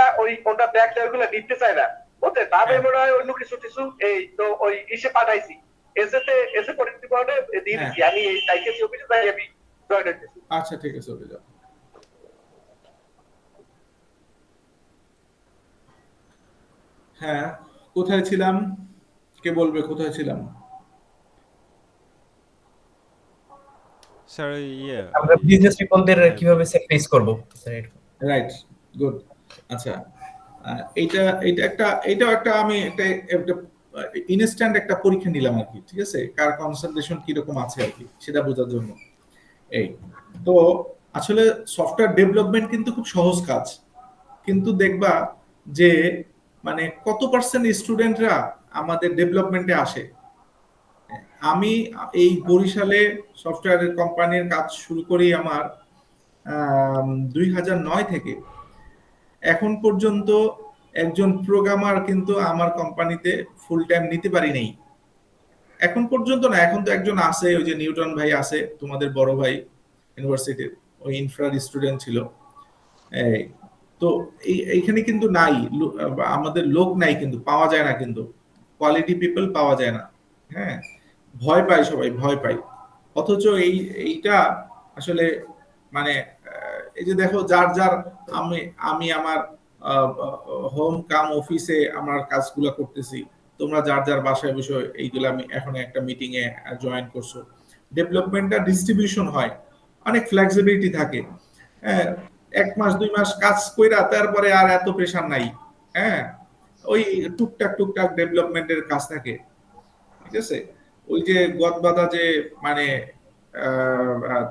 ওটা ব্যাগ ট্যাগগুলো নিতে চাই না বুঝছেন। তারপরে হ্যাঁ, মনে হয় অন্য কিছু টিছু এই তো ওই ইসে পাঠাইছি, এসে পরিস্থিতি দিয়ে হ্যাঁ, দিচ্ছি। আমি এই আইকেসি অফিসে যাই, আমি জয়েন হইতেছি। আচ্ছা ঠিক আছে, ওকে যাও। হ্যাঁ, কোথায় ছিলাম, কে বলবে কোথায় ছিলাম? স্যার ইয়ে আমরা ওই বিজনেস পিপলদের হ্যাঁ কিভাবে স্যার ফেস করব স্যার এটা। Right, good. আচ্ছা, এইটা এইটা একটা এটাও একটা আমি একটা একটা ইনস্ট্যান্ট একটা পরীক্ষা নিলাম আর কি। ঠিক আছে, কার কনসেন্ট্রেশন কিরকম আছে আর কি, সেটা বোঝার জন্য। এই তো আসলে সফটওয়্যার ডেভেলপমেন্ট কিন্তু খুব সহজ কাজ, কিন্তু দেখবা যে মানে কত পার্সেন্ট স্টুডেন্টরা আমাদের ডেভেলপমেন্টে আসে। আমি এই বরিশালে সফটওয়্যার কোম্পানির কাজ শুরু করি আমার 2009 থেকে এখন পর্যন্ত একজন প্রোগ্রামার কিন্তু আমার কোম্পানিতে ফুল টাইম নিতে পারি নাই। এখন পর্যন্ত না, এখন তো একজন আছে, ওই যে নিউটন ভাই আছে, তোমাদের বড় ভাই ইউনিভার্সিটির, ওই ইনফ্রার স্টুডেন্ট ছিল। এই তো এইখানে কিন্তু নাই, আমাদের লোক নাই, কিন্তু পাওয়া যায় না, কিন্তু কোয়ালিটি পিপল পাওয়া যায় না। হ্যাঁ, ভয় পায়, সবাই ভয় পায়। অথচ এইটা আসলে মানে এই যে দেখো, যার যার আমি আমি আমার হোম কাম অফিসে আমার কাজগুলো করতেছি, তোমরা যার যার বাসায় বসে এইগুলো, আমি এখন একটা মিটিং এ জয়েন করছো। ডেভেলপমেন্টটা ডিস্ট্রিবিউশন হয়, অনেক ফ্লেক্সিবিলিটি থাকে। হ্যাঁ, 1 মাস 2 মাস কাজ কইরা তারপরে আর এত প্রেশার নাই। হ্যাঁ, ওই টুকটাক টুকটাক ডেভেলপমেন্টের কাজ থাকে, ঠিক আছে। ওই যে গদবাধা যে মানে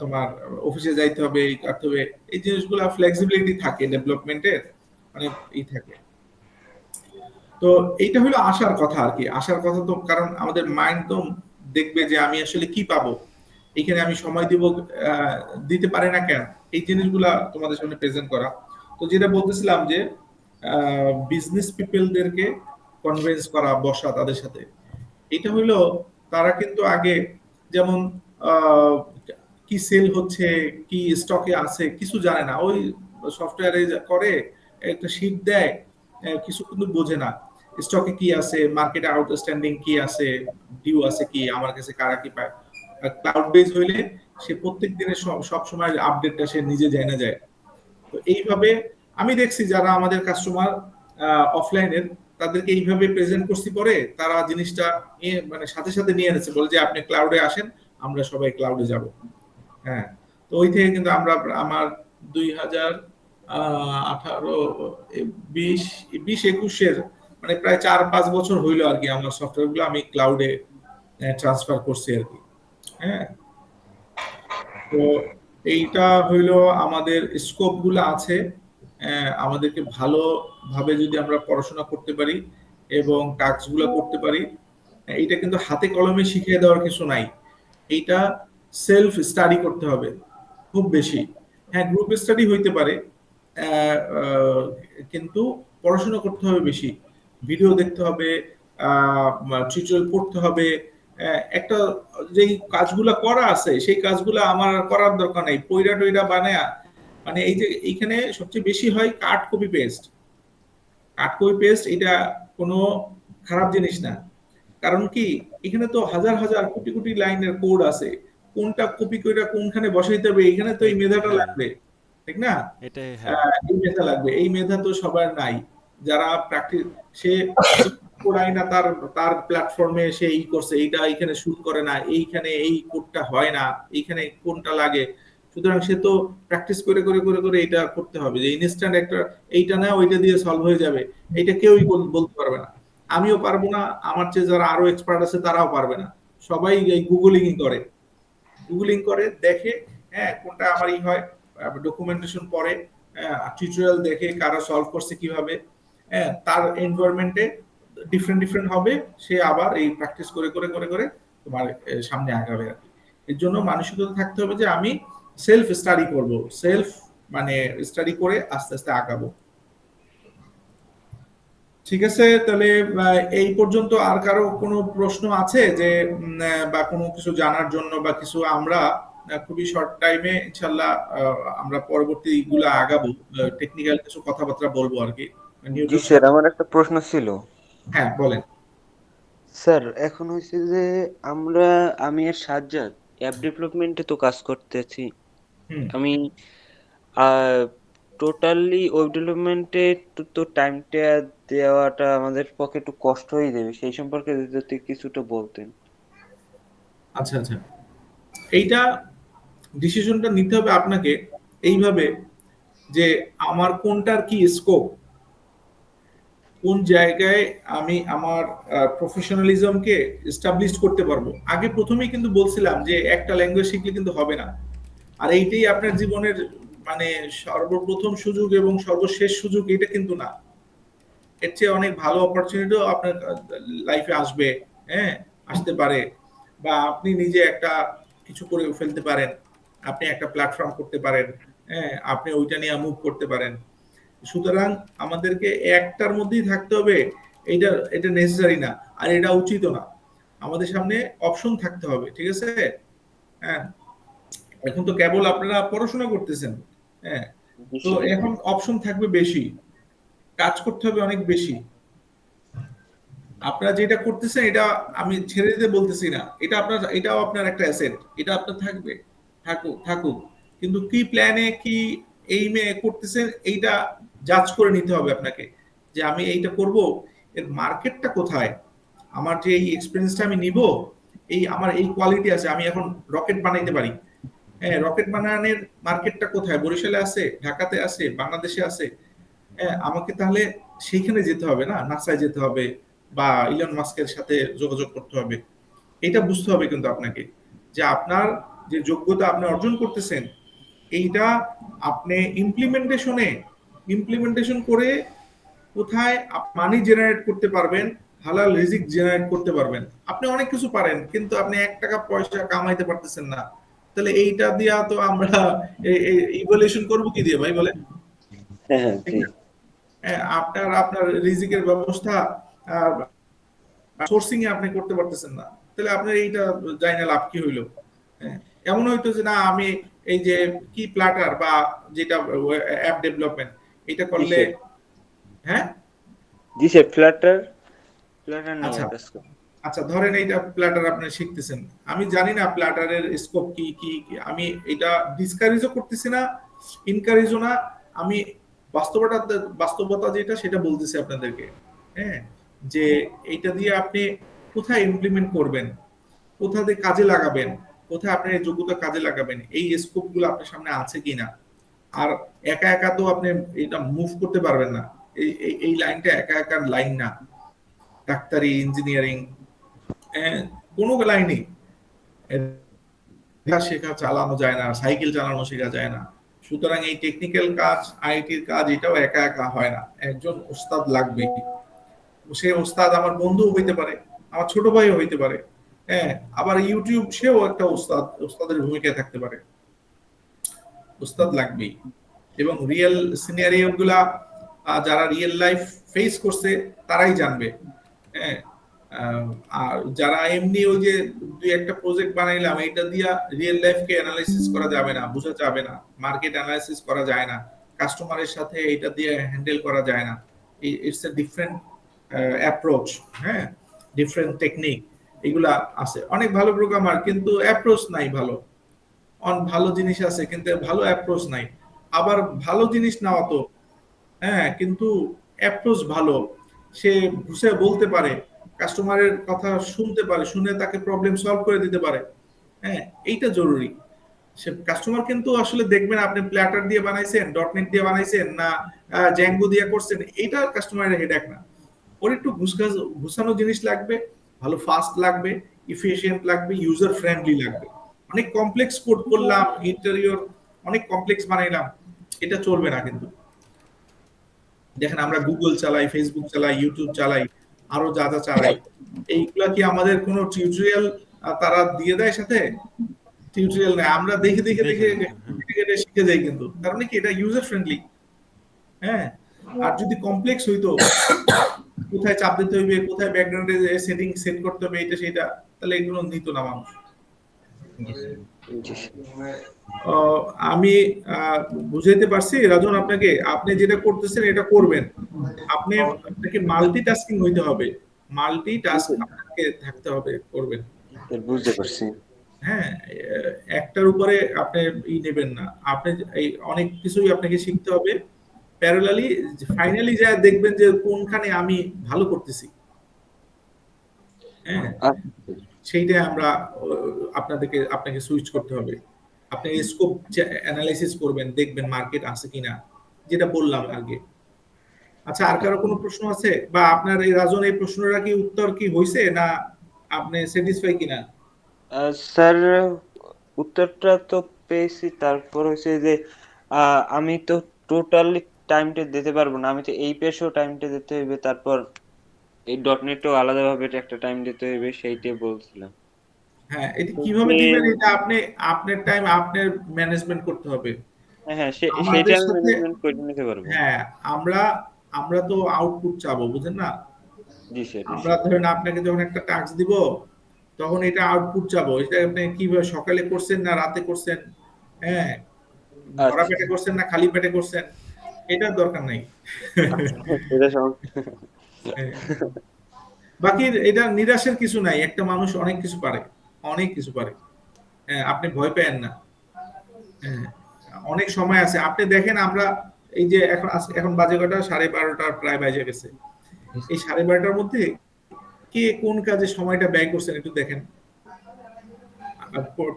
তোমার অফিসে যাইতে হবে, এই করতে হবে, এই জিনিসগুলো ফ্লেক্সিবিলিটি থাকে ডেভেলপমেন্টের, মানে ই থাকে। তো এইটা হলো আশার কথা আর কি, আশার কথা। তো কারণ আমাদের মাইন্ড তো দেখবে যে আমি আসলে কি পাবো এখানে, আমি সময় দিব, দিতে পারে না কেন, এই জিনিসগুলা তোমাদের সামনে প্রেজেন্ট করা। তো যেটা বলতেছিলাম যে বিজনেস পিপলদেরকে কনভিন্স করা, বসা তাদের সাথে, এটা হইলো তারা কিন্তু আগে যেমন আহ, কি সেল হচ্ছে, কি স্টকে আছে কিছু জানে না, ওই সফটওয়্যারে করে একটা শীট দেয়, কিছু কিন্তু বোঝে না স্টকে কি আছে, মার্কেটে আউটস্ট্যান্ডিং কি আছে, ডিউ আছে কি, আমার কাছে কারা কি পায়। ক্লাউড বেজ হইলে সে প্রত্যেক দিনের সব সময় আপডেটটা সে নিজে জেনে যায়। তো এইভাবে আমি দেখছি যারা আমাদের কাস্টমার অফলাইনের, তাদেরকে এইভাবে প্রেজেন্ট করছি, পরে তারা জিনিসটা নিয়ে মানে সাথে সাথে নিয়ে এনেছে, বলে যে আপনি ক্লাউডে আসেন, আমরা সবাই ক্লাউডে যাব। হ্যাঁ, তো ওই থেকে কিন্তু আমরা আমার 2018, 20, 20-21-এর মানে প্রায় 4-5 বছর হইলো আর কি, আমার সফটওয়্যার গুলো আমি ক্লাউডে ট্রান্সফার করছি আর কি। হ্যাঁ, তো এইটা হইলো আমাদের স্কোপ গুলো আছে। আমাদেরকে ভালোভাবে যদি আমরা পড়াশোনা করতে পারি এবং টাস্ক গুলো করতে পারি, এইটা কিন্তু হাতে কলমে শিখিয়ে দেওয়ার কিছু নাই। এইটা সেলফ স্টাডি করতে হবে খুব বেশি। হ্যাঁ, গ্রুপ স্টাডি হইতে পারে, আহ, আহ, কিন্তু পড়াশোনা করতে হবে বেশি, ভিডিও দেখতে হবে, টিউটোরিয়াল পড়তে হবে। একটা যেই কাজগুলা করা আছে সেই কাজগুলা আমার আর করার দরকার নেই, পইরা টইরা বানায়া। মানে এই যে এইখানে সবচেয়ে বেশি হয় cut copy paste. Cut copy paste এটা কোনো খারাপ জিনিস না, কারণ কি এখানে তো হাজার হাজার কোটি কোটি লাইনের কোড আছে, কোনটা কপি কইরা কোনখানে বসাইতে হবে, এখানে তো এই মেধাটা হ্যাঁ, লাগবে, ঠিক না? এটাই, হ্যাঁ। এই মেধা লাগবে, এই মেধা তো সবার নাই। যারা প্র্যাকটিস, সে পড়ায় না, তার তার প্ল্যাটফর্মে সে ই করছে, এইটা এইখানে শুট করে না, এইখানে এই কোডটা হয় না, এইখানে কোনটা লাগে। সুতরাং সে তো প্র্যাকটিস করে করে করে করে এটা করতে হবে, যে ইনস্ট্যান্ট একটা এইটা না ওইটা দিয়ে সলভ হয়ে যাবে, এটা কেউই বলতে পারবে না। আমিও পারবো না, আমার চেয়ে যারা আরো এক্সপার্ট আছে তারাও পারবে না। সবাই এই গুগলিং করে, গুগলিং করে দেখে, হ্যাঁ কোনটা আমার ই হয়, ডকুমেন্টেশন পড়ে, টিউটোরিয়াল দেখে কারা সলভ করছে কিভাবে, হ্যাঁ তার এনভায়রনমেন্টে ডিফারেন্ট ডিফারেন্ট হবে, সে আবার এই প্র্যাকটিস করে করে করে করে তোমার সামনে আগাবে আর কি। এর জন্য মানসিকতা থাকতে হবে যে আমি সেলফ স্টাডি করব, সেলফ মানে স্টাডি করে আস্তে আস্তে আগাবো। ঠিক আছে, তাহলে এই পর্যন্ত আর কারো কোনো প্রশ্ন আছে যে বা কোনো কিছু জানার জন্য বা কিছু, আমরা খুবই শর্ট টাইমে ইনশাল্লাহ আমরা পরবর্তী গুলো আগাবো, টেকনিক্যাল কিছু কথাবার্তা বলবো আর কি। জি নিউটন স্যার, আমার একটা প্রশ্ন ছিল। হ্যাঁ বলেন। স্যার এখন হয়েছে যে আমি আর সাজ্জাদ অ্যাপ ডেভেলপমেন্টে তো কাজ করতেছি। হুম, আমি টোটালি ওয়েব ডেভেলপমেন্টে তো টাইমটা দেওয়াটা আমাদের পক্ষে একটু কষ্ট হয়ে যাবে, সেই সম্পর্কে যদি কিছুটা বলতেন। আচ্ছা আচ্ছা, এইটা ডিসিশনটা নিতে হবে আপনাকে এইভাবে যে আমার কোনটার কি স্কোপ, কোন জায়গায় আমি আমার প্রফেশনালিজমকে এস্টাবলিশ করতে পারবো। আগে প্রথমেই কিন্তু বলছিলাম যে একটা ল্যাঙ্গুয়েজ শিখলে কিন্তু হবে না, আর এইটাই আপনার জীবনের মানে সর্বপ্রথম সুযোগ এবং সর্বশেষ সুযোগ, এটা কিন্তু না। এর চেয়ে অনেক ভালো অপরচুনিটিও আপনার লাইফে আসবে, হ্যাঁ আসতে পারে, বা আপনি নিজে একটা কিছু করে ফেলতে পারেন, আপনি একটা প্ল্যাটফর্ম করতে পারেন, হ্যাঁ, আপনি ওইটা নিয়ে মুভ করতে পারেন। সুতরাং আমাদেরকে একটার মধ্যেই থাকতে হবে, এটা এটা নেসেসারি না, আর এটা উচিতও না। আমাদের সামনে অপশন থাকতে হবে, ঠিক আছে? হ্যাঁ, এখন তো কেবল আপনারা পড়াশোনা করতেছেন, হ্যাঁ, জি তো স্যার। এখন অপশন থাকবে বেশি, কাজ করতে হবে অনেক বেশি। আপনারা যেটা করতেছেন এটা আমি ছেড়ে দিতে বলতেছি না, এটা আপনার, এটাও আপনার একটা অ্যাসেট, এটা আপনার থাকবে, থাকুক থাকুক, কিন্তু কি প্ল্যানে কি এইমে করতেছেন এইটা জাজ করে নিতে হবে আপনাকে, যে আমি এইটা করব, এর মার্কেটটা কোথায়, আমার যে এই এক্সপেরিয়েন্সটা আমি নিব, এই আমার এই কোয়ালিটি আছে, আমি এখন রকেট বানাইতে পারি, হ্যাঁ, রকেট বানানোর মার্কেটটা কোথায়, বরিশালে আছে, ঢাকাতে আছে, বাংলাদেশে আছে, হ্যাঁ, আমাকে তাহলে সেইখানে যেতে হবে, না নাসায় যেতে হবে বা ইলন মাস্কের সাথে যোগাযোগ করতে হবে। এটা বুঝতে হবে কিন্তু আপনাকে, যে আপনার যে যোগ্যতা আপনি অর্জন করতেছেন, এইটা আপনি ইমপ্লিমেন্টেশন করে কোথায় মানি জেনারেট করতে পারবেন, হালাল রিজিক জেনারেট করতে পারবেন। আপনি অনেক কিছু পারেন, কিন্তু আপনি 1 টাকা পয়সা কামাইতে পারতেছেন না, তাহলে এইটা দিয়া তো আমরা ইভ্যালুয়েশন করবো কি দিয়ে ভাই বলেন? হ্যাঁ হ্যাঁ ঠিক জি। না? আপনার আপনার রিজিকের ব্যবস্থা সোর্সিং এ আপনি করতে পারতেছেন না, তাহলে আপনার এইটা যাই না লাভ কি হইলো? হ্যাঁ, এমন হইতো যে না আমি এই যে কি প্লাটার বা যেটা অ্যাপ ডেভেলপমেন্ট এটা জি করলে, স্যার। হ্যাঁ, জি স্যার, ফ্লাটার ফ্লাটার নিয়ে আচ্ছা কাজ করি। আচ্ছা, ধরেন এইটা প্ল্যাটার আপনি শিখতেছেন, আমি জানি না প্ল্যাটারের স্কোপ কি কি কি, আমি এটা ডিসকারেজও করতেছি না, ইনকারেজও না, আমি বাস্তবতা বাস্তবতা যেটা সেটা বলতেছি আপনাদেরকে, হ্যাঁ, যে এইটা দিয়ে আপনি কোথায় ইমপ্লিমেন্ট করবেন, কোথা দিয়ে কাজে লাগাবেন, কোথায় আপনার এই যোগ্যতা কাজে লাগাবেন, এই স্কোপ গুলো আপনার সামনে আছে কিনা। আর একা একা তো আপনি এটা মুভ করতে পারবেন না, এই লাইনটা একা একা লাইন না, ডাক্তারি, ইঞ্জিনিয়ারিং, কোনো লাইনে শেখা চালানো যায় না, সাইকেল চালানো শেখা যায় না। সুতরাং এই টেকনিক্যাল কাজ, আইটির কাজ, এটাও একা একা হয় না, একজন ওস্তাদ লাগবেই। সে ওস্তাদ আমার বন্ধু হইতে পারে, আমার ছোট ভাইও হইতে পারে, হ্যাঁ, আবার ইউটিউব সেও একটা ওস্তাদ, ওস্তাদের ভূমিকায় থাকতে পারে, ওস্তাদ লাগবেই। এবং রিয়েল সিনারিও গুলা যারা রিয়েল লাইফ ফেস করছে তারাই জানবে, হ্যাঁ। আর যারা এমনি ওই যে দুই একটা প্রজেক্ট বানাইলাম এটা দিয়া রিয়েল লাইফকে অ্যানালাইসিস করা যাবে না, বোঝা যাবে না, মার্কেট অ্যানালাইসিস করা যায় না, কাস্টমারের সাথে এটা দিয়ে হ্যান্ডেল করা যায় না। ইটস এ ডিফারেন্ট অ্যাপ্রোচ, হ্যাঁ, ডিফারেন্ট টেকনিক, এগুলা আছে। অনেক ভালো প্রোগ্রামার কিন্তু অ্যাপ্রোচ নাই ভালো, ভালো জিনিস আছে কিন্তু ভালো অ্যাপ্রোচ নাই। আবার ভালো জিনিস না অত, হ্যাঁ, কিন্তু অ্যাপ্রোচ ভালো, সে ঘুষে বলতে পারে, কাস্টমারের কথা শুনতে পারে, শুনে তাকে প্রবলেম সলভ করে দিতে পারে, হ্যাঁ, এইটা জরুরি। সে কাস্টমার কিন্তু আসলে দেখবেন আপনি প্ল্যাটার দিয়ে বানাইছেন, ডটনেট দিয়ে বানাইছেন না জ্যাঙ্গো দিয়ে করছেন, এইটা কাস্টমারের হেডেক না। ওর একটু ঘুষানো জিনিস লাগবে, ভালো ফাস্ট লাগবে, ইফিশিয়েন্ট লাগবে, ইউজার ফ্রেন্ডলি লাগবে। অনেক কমপ্লেক্স কোড করলাম, ইন্টেরিয়র অনেক কমপ্লেক্স বানাইলাম, এটা চলবে না কিন্তু। দেখেন আমরা গুগল চালাই, ফেসবুক চালাই, ইউটিউব চালাই, আরো যা যা চালাই, এইগুলা কি আমাদের কোনো টিউটোরিয়াল তারা দিয়ে দেয় সাথে? টিউটোরিয়াল নেই, আমরা দেখে দেখে দেখে দেখে দেখে, হ্যাঁ। শিখে যাই কিন্তু, কারণ কি এটা ইউজার ফ্রেন্ডলি, হ্যাঁ। আর যদি কমপ্লেক্স হইতো, কোথায় চাপ দিতে হইবে, কোথায় ব্যাকগ্রাউন্ডে সেটিং সেট করতে হবে, এটা সেটা, তাহলে এগুলো নিত না মানুষ। জি স্যার। জি স্যার। আহ, আমি বুঝাইতে পারছি রাজন আপনাকে, আপনি যেটা করতেছেন এটা করবেন, আপনাকে মাল্টিটাস্কিং হইতে হবে, জি মাল্টিটাস্ক স্যার। আপনাকে থাকতে হবে, করবেন, স্যার, বুঝতে পারছি। হ্যাঁ। একটার উপরে আপনি নেবেন না, আপনি এই অনেক কিছুই আপনাকে শিখতে হবে প্যারালালি, ফাইনালি যা দেখবেন যে কোনখানে আমি ভালো করতেছি, হ্যাঁ, আচ্ছা। সেইটাই আমরা আপনাকে সুইচ করতে হবে। আপনি স্কোপ অ্যানালাইসিস করবেন, দেখবেন মার্কেট আছে কিনা, যেটা বললাম আগে। আচ্ছা, আর কারো কোনো প্রশ্ন আছে, বা আপনার এই রাজন এই প্রশ্নটা কি উত্তর কি হইছে, না আপনি স্যাটিসফাই কিনা? স্যার, উত্তরটা তো পেয়েছি, তারপর হচ্ছে যে আমি তো টোটালি টাইমটা দিতে পারবো না, আমি তো এই পেশেও টাইমটা দিতে হইবে, তারপর এই ডটনেটও আলাদাভাবে একটা টাইম দিতে হইবে, সেইটাই বলছিলাম। হ্যাঁ, এটা কিভাবে দিবেন, এটা আপনি আপনার টাইম আপনার ম্যানেজমেন্ট করতে হবে। হ্যাঁ হ্যাঁ, সেইটা আমাদের আমি সাথে ম্যানেজমেন্ট করে নিতে পারবো। হ্যাঁ, আমরা আমরা তো আউটপুট চাবো, বুঝেন না? জি স্যার, জি আমরা স্যার। ধরেন আপনাকে যখন একটা টাস্ক দিব, তখন এটা আউটপুট চাবো। এটা আপনি কিভাবে সকালে করছেন না রাতে করছেন, হ্যাঁ, ভরা আচ্ছা পেটে করছেন না খালি পেটে করছেন, এটার দরকার নাই। আচ্ছা, এটা সমস্যা। হ্যাঁ। বাকি এটা নিরাশের কিছু নাই, একটা মানুষ অনেক কিছু পারে, অনেক কিছু পারে। হ্যাঁ, আপনি ভয় পেয়েন না। হ্যাঁ, অনেক সময় আছে। আপনি দেখেন আমরা এই যে এখন বাজে কটা, 12:30 প্রায় বাজে গেছে। এই 12:30টার মধ্যে কে কোন কাজে সময়টা ব্যয় করছেন একটু দেখেন।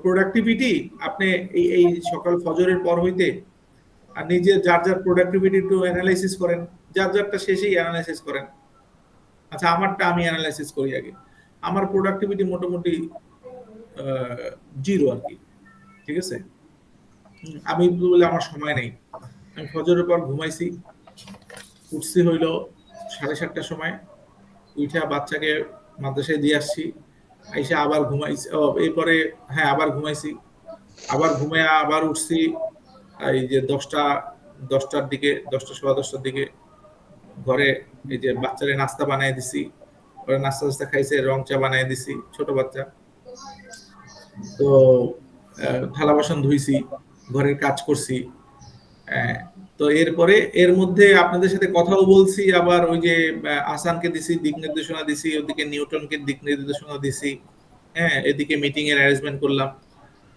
প্রোডাক্টিভিটি আপনি এই সকাল ফজরের পর হইতে আর নিজের যার প্রোডাক্টিভিটি একটু অ্যানালাইসিস করেন, যারটা শেষেই অ্যানালাইসিস করেন। আচ্ছা, আমারটা আমি অ্যানালাইসিস করি আগে। আমার প্রোডাক্টিভিটি মোটামুটি জিরো আর কি, ঠিক আছে? আমি বলে আমার সময় নেই। আমি ফজরের পর ঘুমাইছি, উঠছি হইল 7:30টার সময়, উঠে বাচ্চাকে মাদ্রাসায় দিয়ে আসছি, আইসা আবার ঘুমাইছি, এরপরে হ্যাঁ আবার ঘুমাইছি, আবার ঘুমাইয়া আবার উঠছি এই যে 10টার দিকে, 10টা 10:15 দিকে। ঘরে এই যে বাচ্চারে নাস্তা বানাই দিছি, ওরা নাস্তা টাস্তা খাইছে, রং চা বানাই দিছি, ছোট বাচ্চা তো। থালা বাসন ধুইছি, ঘরের কাজ করছি। হ্যাঁ, তো এরপরে এর মধ্যে আপনাদের সাথে কথাও বলছি, আবার ওই যে আসানকে দিছি দিক নির্দেশনা দিছি, ওদিকে নিউটনকে দিক নির্দেশনা দিছি। হ্যাঁ, এদিকে মিটিং এর অ্যারেঞ্জমেন্ট করলাম।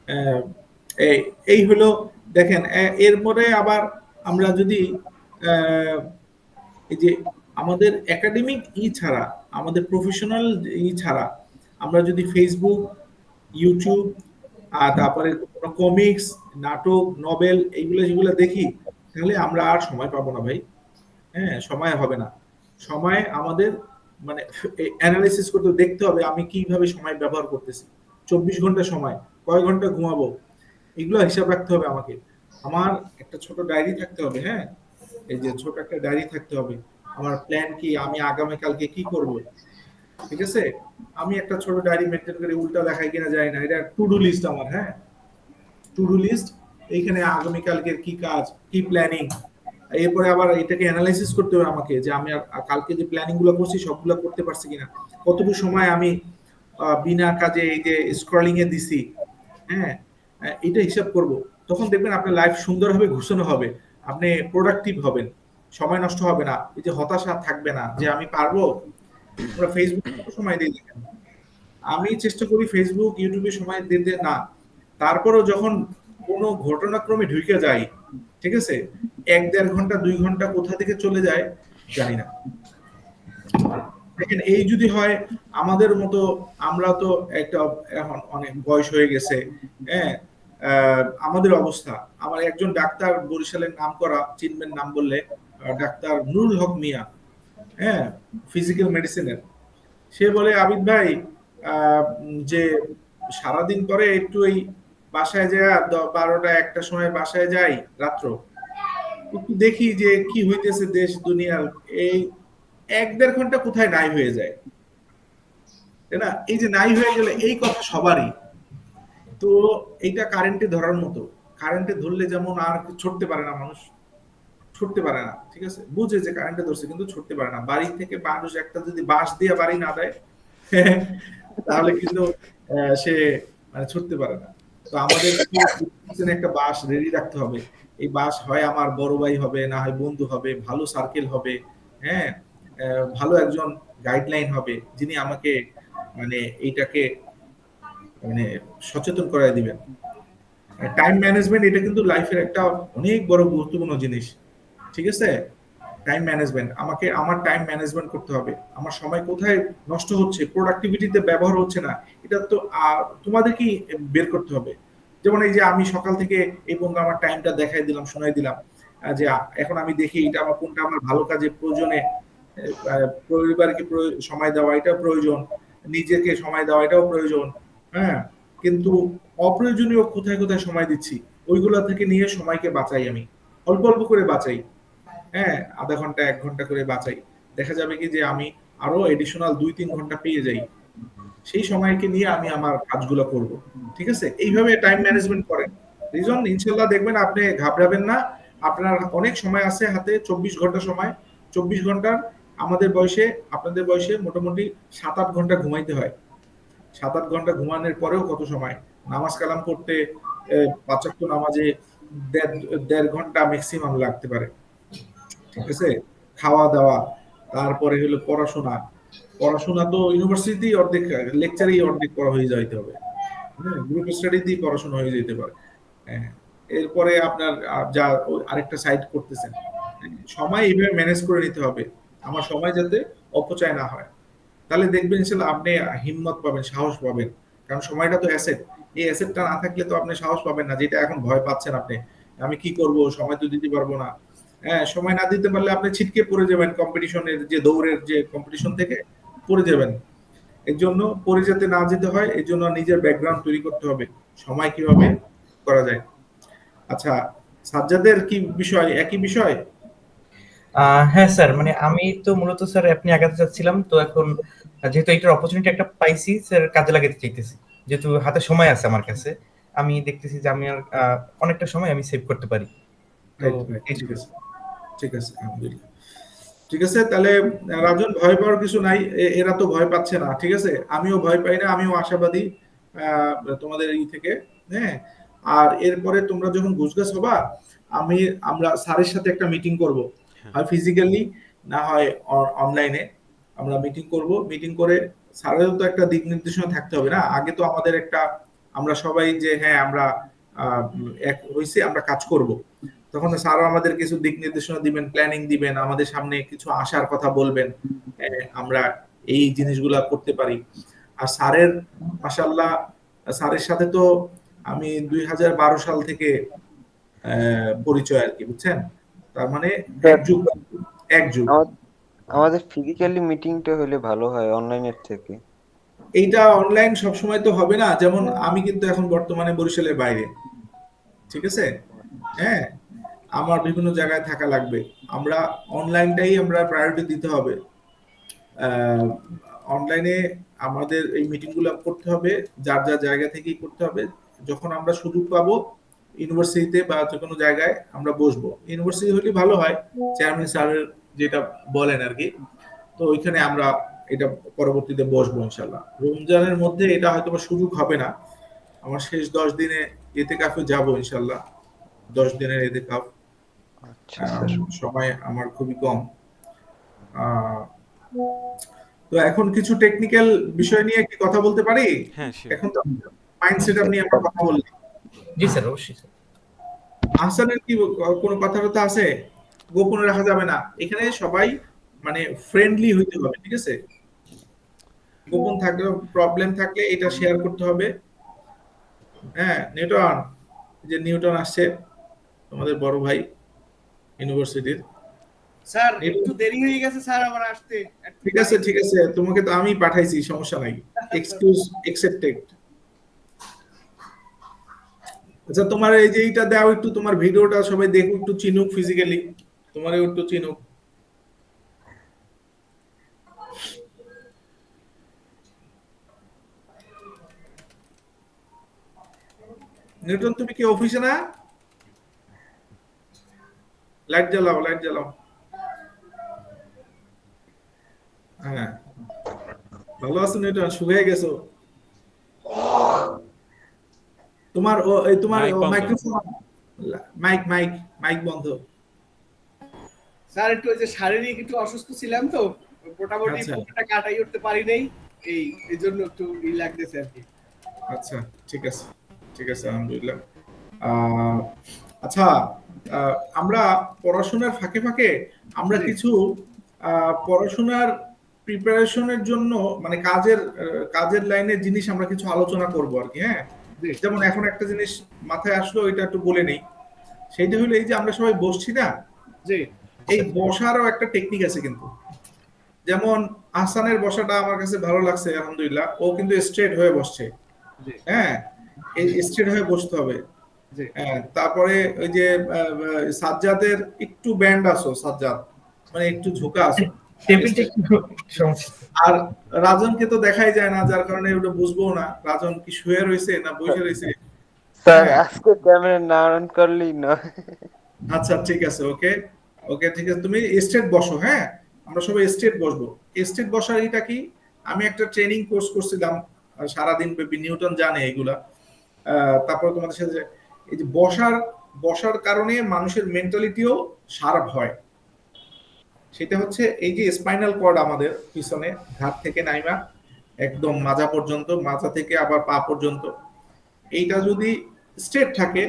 আহ, এই এই হলো, দেখেন এরপরে আবার আমরা যদি আহ, এই যে আমাদের একাডেমিক ছাড়া, আমাদের প্রফেশনাল ছাড়া, আমরা যদি ফেসবুক, ইউটিউব আর তারপরে কোনো কমিক্স, নাটক, নভেল এইগুলো যেগুলো দেখি, তাহলে আমরা আর সময় পাবো না ভাই। হ্যাঁ, সময় হবে না। সময় আমাদের মানে অ্যানালাইসিস করতে দেখতে হবে আমি কিভাবে সময় ব্যবহার করতেছি। 24 ঘন্টা সময়, কয় ঘন্টা ঘুমাবো, এগুলো হিসাব রাখতে হবে আমাকে। আমার একটা ছোট ডায়েরি থাকতে হবে, হ্যাঁ, এই যে ছোট একটা ডায়েরি থাকতে হবে। আমার প্ল্যান কি, আমি আগামীকালকে কি করব, ঠিক আছে? আমি একটা ছোট ডায়েরি মেনটেন করে, উল্টা দেখাই কিনা যায় না, এটা টু ডু লিস্ট আমার। হ্যাঁ, টু ডু লিস্ট, এইখানে আগামীকালকের কি কাজ, কি প্ল্যানিং। এরপরে আবার এটাকে অ্যানালাইসিস করতে হবে আমাকে, যে আমি কালকে যে প্ল্যানিং গুলো করছি সবগুলো করতে পারছি কিনা, কতটুকু সময় আমি বিনা কাজে এই যে স্ক্রলিং এ দিছি। হ্যাঁ, এটা হিসাব করব। তখন দেখবেন আপনার লাইফ সুন্দরভাবে ঘোষণা হবে, আপনি প্রোডাক্টিভ হবেন, সময় নষ্ট হবে না, এই যে হতাশা থাকবে না যে আমি পারবো। আমরা ফেসবুক সময় দিয়ে দেখেন, আমি চেষ্টা করি ফেসবুক ইউটিউবে সময় দিতে না। তারপরও যখন কোনো ঘটনাক্রমে ঢুকে যাই, ঠিক আছে, 1-1.5 ঘন্টা 2 ঘন্টা কোথা থেকে চলে যায় জানি না। দেখেন এই যদি হয় আমাদের মতো, আমরা তো একটা এখন অনেক বয়স হয়ে গেছে। হ্যাঁ, আমাদের অবস্থা, আমার একজন ডাক্তার বরিশালের নাম করা, চিনবেন নাম বললে, ডাক্তার নুরুল হক মিয়া। হ্যাঁ, ফিজিক্যাল মেডিসিনের। সে বলে, আবিদ ভাই, যে সারাদিন পরে একটু এই বাসায় যায়, 12টা 1টার সময় বাসায় যাই রাত্র, একটু দেখি যে কি হইতেছে দেশ দুনিয়ার, এই 1-1.5 ঘন্টা কোথায় নাই হয়ে যায়, তাই না? এই যে নাই হয়ে গেলে এই কথা সবারই। তো এইটা কারেন্টে ধরার মতো। কারেন্টে ধরলে যেমন আর ছুটতে পারে না মানুষ, ছুটতে পারে না, ঠিক আছে? বুঝে যে কারেন্টে ধরছে কিন্তু ছুটতে পারে না। বাড়ি থেকে মানুষ একটা যদি বাঁশ দিয়ে বাড়ি না দেয় তাহলে কিন্তু সে মানে ছুটতে পারে না। তো আমাদের একটা বাঁশ রেডি রাখতে হবে। এই বাঁশ হয় আমার বড় ভাই হবে, না হয় বন্ধু হবে, ভালো সার্কেল হবে। হ্যাঁ, ভালো একজন গাইডলাইন হবে, যিনি আমাকে মানে এইটাকে মানে সচেতন করায় দিবেন। টাইম ম্যানেজমেন্ট এটা কিন্তু লাইফের একটা অনেক বড় গুরুত্বপূর্ণ জিনিস, ঠিক আছে? টাইম ম্যানেজমেন্ট, আমাকে আমার টাইম ম্যানেজমেন্ট করতে হবে। আমার সময় কোথায় নষ্ট হচ্ছে, প্রোডাক্টিভিটিতে ব্যবহার হচ্ছে না, এটা তো তোমাদেরকেই বের করতে হবে। যেমন এই যে আমি সকাল থেকে এই পর্যন্ত আমার টাইমটা দেখাই দিলাম, শোনাই দিলাম, যে এখন আমি দেখি এটা আমার কোনটা আমার ভালো কাজে প্রয়োজনে, পরিবারকে সময় দেওয়া এটা প্রয়োজন, নিজেকে সময় দেওয়া এটাও প্রয়োজন। হ্যাঁ, কিন্তু অপ্রয়োজনীয় কোথায় কোথায় সময় দিচ্ছি, ওইগুলা থেকে নিয়ে সময়কে বাঁচাই আমি, অল্প অল্প করে বাঁচাই। হ্যাঁ, আধা ঘন্টা 1 ঘন্টা করে বাঁচাই। দেখা যাবে কি যে আমি আরো এডিশনাল 2-3 ঘন্টা পেয়ে যাই, সেই সময়কে নিয়ে আমি আমার কাজগুলো করব। ঠিক আছে, এইভাবে টাইম ম্যানেজমেন্ট করেন। রিজন ইনশাল্লাহ দেখবেন আপনি ঘাবড়াবেন না। আপনার অনেক সময় আছে হাতে, 24 ঘন্টা সময়। 24 ঘন্টার আমাদের বয়সে, আপনাদের বয়সে মোটামুটি 7-8 ঘন্টা ঘুমাইতে হয়। 7-8 ঘন্টা ঘুমানোর পরেও কত সময় নামাজ কালাম করতে, 5 ওয়াক্ত নামাজে দেড় দেড় ঘন্টা ম্যাক্সিমাম লাগতে পারে। ঠিক আছে, খাওয়া দাওয়া, তারপরে হলো পড়াশোনা। পড়াশোনা তো ইউনিভার্সিটি অর্ধেক, লেকচারেই অর্ধেক পড়া হয়ে যাইতে হবে। গ্রুপ স্টাডিতেই পড়াশোনা হয়ে যেতে পারে। হ্যাঁ, এরপরে আপনার যা আরেকটা সাইড করতেছেন, সময় এইভাবে ম্যানেজ করে নিতে হবে, আমার সময় যাতে অপচয় না হয়। তাহলে দেখবেন ইনশাল্লাহ আপনি হিম্মত পাবেন, সাহস পাবেন। কারণ সময়টা তো অ্যাসেট। এই অ্যাসেটটা না থাকলে তো আপনি সাহস পাবেন না, যেটা এখন ভয় পাচ্ছেন আপনি, আমি কি করব, সময় তো দিতে পারবো না। হ্যাঁ, সময় না দিতে পারলে আপনি ছিটকে পড়ে যাবেন কম্পিটিশনের যে দৌড়ের যে কম্পিটিশন থেকে পড়ে যাবেন। এর জন্য পড়ে যেতে না যেতে হয়, এর জন্য নিজের ব্যাকগ্রাউন্ড তৈরি করতে হবে, সময় কিভাবে করা যায়। আচ্ছা, সাজ্জাদের কি বিষয়, একই বিষয়? হ্যাঁ স্যার, মানে আমি তো মূলত স্যার আপনি আগাতে চাচ্ছিলাম, তো এখন যেহেতু এইটার অপরচুনিটি একটা পাইছি স্যার, কাজে লাগাতে চাইতেছি। যেহেতু হাতে সময় আছে আমার কাছে, আমি দেখতেছি যে আমি আর অনেকটা সময় আমি সেভ করতে পারি। তো রাইট, রাইট, এই ঠিক জন্য। আছে, ঠিক আছে, আলহামদুলিল্লাহ। ঠিক আছে, তাহলে রাজন, ভয় পাওয়ার কিছু নাই, এরা তো ভয় পাচ্ছে না, ঠিক আছে, আমিও ভয় পাই না, আমিও আশাবাদী তোমাদের এই থেকে। হ্যাঁ, আর এরপরে তোমরা যখন গুছগাছ হবা, আমি আমরা স্যারের সাথে একটা মিটিং করব, হ্যাঁ হয় ফিজিক্যালি না হয় অনলাইনে। আমরা মিটিং করব, মিটিং করে স্যারেরও তো একটা দিক নির্দেশনা থাকতে হবে না, আগে তো আমাদের একটা, আমরা সবাই যে হ্যাঁ আমরা এক হইছে, আমরা কাজ করব, তখন স্যারও আমাদের কিছু দিক নির্দেশনা দিবেন, প্ল্যানিং দিবেন, আমাদের সামনে কিছু আশার কথা বলবেন, আমরা এই জিনিসগুলা করতে পারি। আর স্যারের মাশাআল্লাহ, স্যারের সাথে তো আমি 2012 সাল থেকে পরিচয় আর কি, বুঝছেন, তার মানে এক স্যার, যুগ, এক যুগ। আমাদের ফিজিক্যালি মিটিংটা হলে ভালো হয় অনলাইনের থেকে। এইটা অনলাইন সবসময় তো হবে না, যেমন আমি কিন্তু এখন বর্তমানে বরিশালের বাইরে, ঠিক আছে, হ্যাঁ, আমার বিভিন্ন জায়গায় থাকা লাগবে, আমরা অনলাইনটাই আমরা প্রায়োরিটি দিতে হবে। অনলাইনে আমাদের এই মিটিংগুলো করতে হবে, যার যার জায়গা থেকেই করতে হবে। যখন আমরা সুযোগ পাবো ইউনিভার্সিটিতে বা যে কোনো জায়গায় আমরা বসবো, ইউনিভার্সিটি হলে ভালো হয়, চেয়ারম্যান স্যারের যেটা বলেন আর কি, তো ওইখানে আমরা এটা পরবর্তীতে বসবো ইনশাল্লাহ। রমজানের মধ্যে এটা হয়তো বা সুযোগ হবে না, আমার শেষ 10 দিনে এতেকাফে যাবো ইনশাল্লাহ, 10 দিনের এতেকাফ। আচ্ছা স্যার। সময় আমার খুবই কম। আহ, তো এখন কিছু টেকনিক্যাল বিষয় নিয়ে কি কথা বলতে পারি? হ্যাঁ শিওর। এখন তো মাইন্ড সেটআপ নিয়ে আমরা কথা বললাম। জি স্যার, অবশ্যই স্যার। আহসানের কি কোনো কথা আছে? গোপন রাখা যাবে না, এখানে সবাই মানে ফ্রেন্ডলি হইতে হবে, ঠিক আছে, গোপন থাকলে, প্রবলেম থাকলে এটা শেয়ার করতে হবে। হ্যাঁ, নিউটন, যে নিউটন আসছে, তোমাদের বড় ভাই ইউনিভার্সিটির। স্যার একটু নিউটন, দেরি হয়ে গেছে স্যার আমার আসতে, একটু ঠিক আছে, ঠিক আছে, তোমাকে তো আমি পাঠাইছি, সমস্যা নাই, এক্সকিউজ একসেপ্টেড। আচ্ছা, তোমার এই যে এইটা দাও একটু, তোমার ভিডিওটা সবাই দেখুক, একটু চিনুক ফিজিক্যালি, তোমারও একটু চিনুক। নিউটন, তুমি কি অফিসে না? লাইট জ্বালাও, লাইট জ্বালাও। হ্যাঁ, ভালো আছো নিউটন? শুকিয়ে গেছো। তোমার এই তোমার মাইক বন্ধ। মাইক্রোফোন, মাইক মাইক মাইক বন্ধ। স্যার একটু ওই যে শারীরিক একটু অসুস্থ ছিলাম তো, মোটামুটি আচ্ছা, পুরোটা কাটাই উঠতে পারি নাই, এই জন্য একটু লাগতেছে আর কি। আচ্ছা, ঠিক আছে, ঠিক আছে, আলহামদুলিল্লাহ। আহ, আচ্ছা, আমরা পড়াশোনার ফাঁকে ফাঁকে আমরা জি কিছু পড়াশোনার প্রিপারেশনের জন্য, মানে কাজের কাজের লাইনের জিনিস আমরা কিছু আলোচনা করব আর কি। হ্যাঁ, জি যেমন এখন একটা জিনিস মাথায় আসলো, এটা একটু বলে নেই। সেইটা হলো এই যে আমরা সবাই বসছি না, জি এই বসারও একটা টেকনিক আছে কিন্তু। যেমন আহসানের বসাটা আমার কাছে ভালো লাগছে, আলহামদুলিল্লাহ, ও কিন্তু স্ট্রেট হয়ে বসছে। জি হ্যাঁ, এই স্ট্রেট হয়ে বসতে হবে। জি হ্যাঁ, তারপরে ওই যে সাজ্জাদের একটু ব্যান্ড আসো, সাজ্জাদ মানে একটু ঝোঁকা আসো। টেবিলটা একটু সমস্যা। আর রাজনকে তো দেখাই যায় না, যার কারণে ওটা বুঝবো না রাজন কি শুয়ে রয়েছে না বসে রয়েছে। স্যার হ্যাঁ, আজকে ক্যামেরা না অন করলেই নয়। আচ্ছা ঠিক আছে, ওকে ওকে ঠিক আছে, তুমি স্টেট বসো। হ্যাঁ, আমরা সবাই স্টেট বসবো। স্টেট বসার এটা কি, আমি একটা ট্রেনিং কোর্স করছিলাম সারাদিন ব্যাপী, নিউটন জানে এগুলা। তারপরে তোমাদের সাথে এই যে বসার বসার কারণে মানুষের মেন্টালিটিও শার্প হয়। সেটা হচ্ছে এই যে স্পাইনাল কর্ড আমাদের পিছনে, ঘাট থেকে নাইমা একদম মাজা পর্যন্ত, মাজা থেকে আবার পা পর্যন্ত, এইটা যদি স্ট্রেট থাকে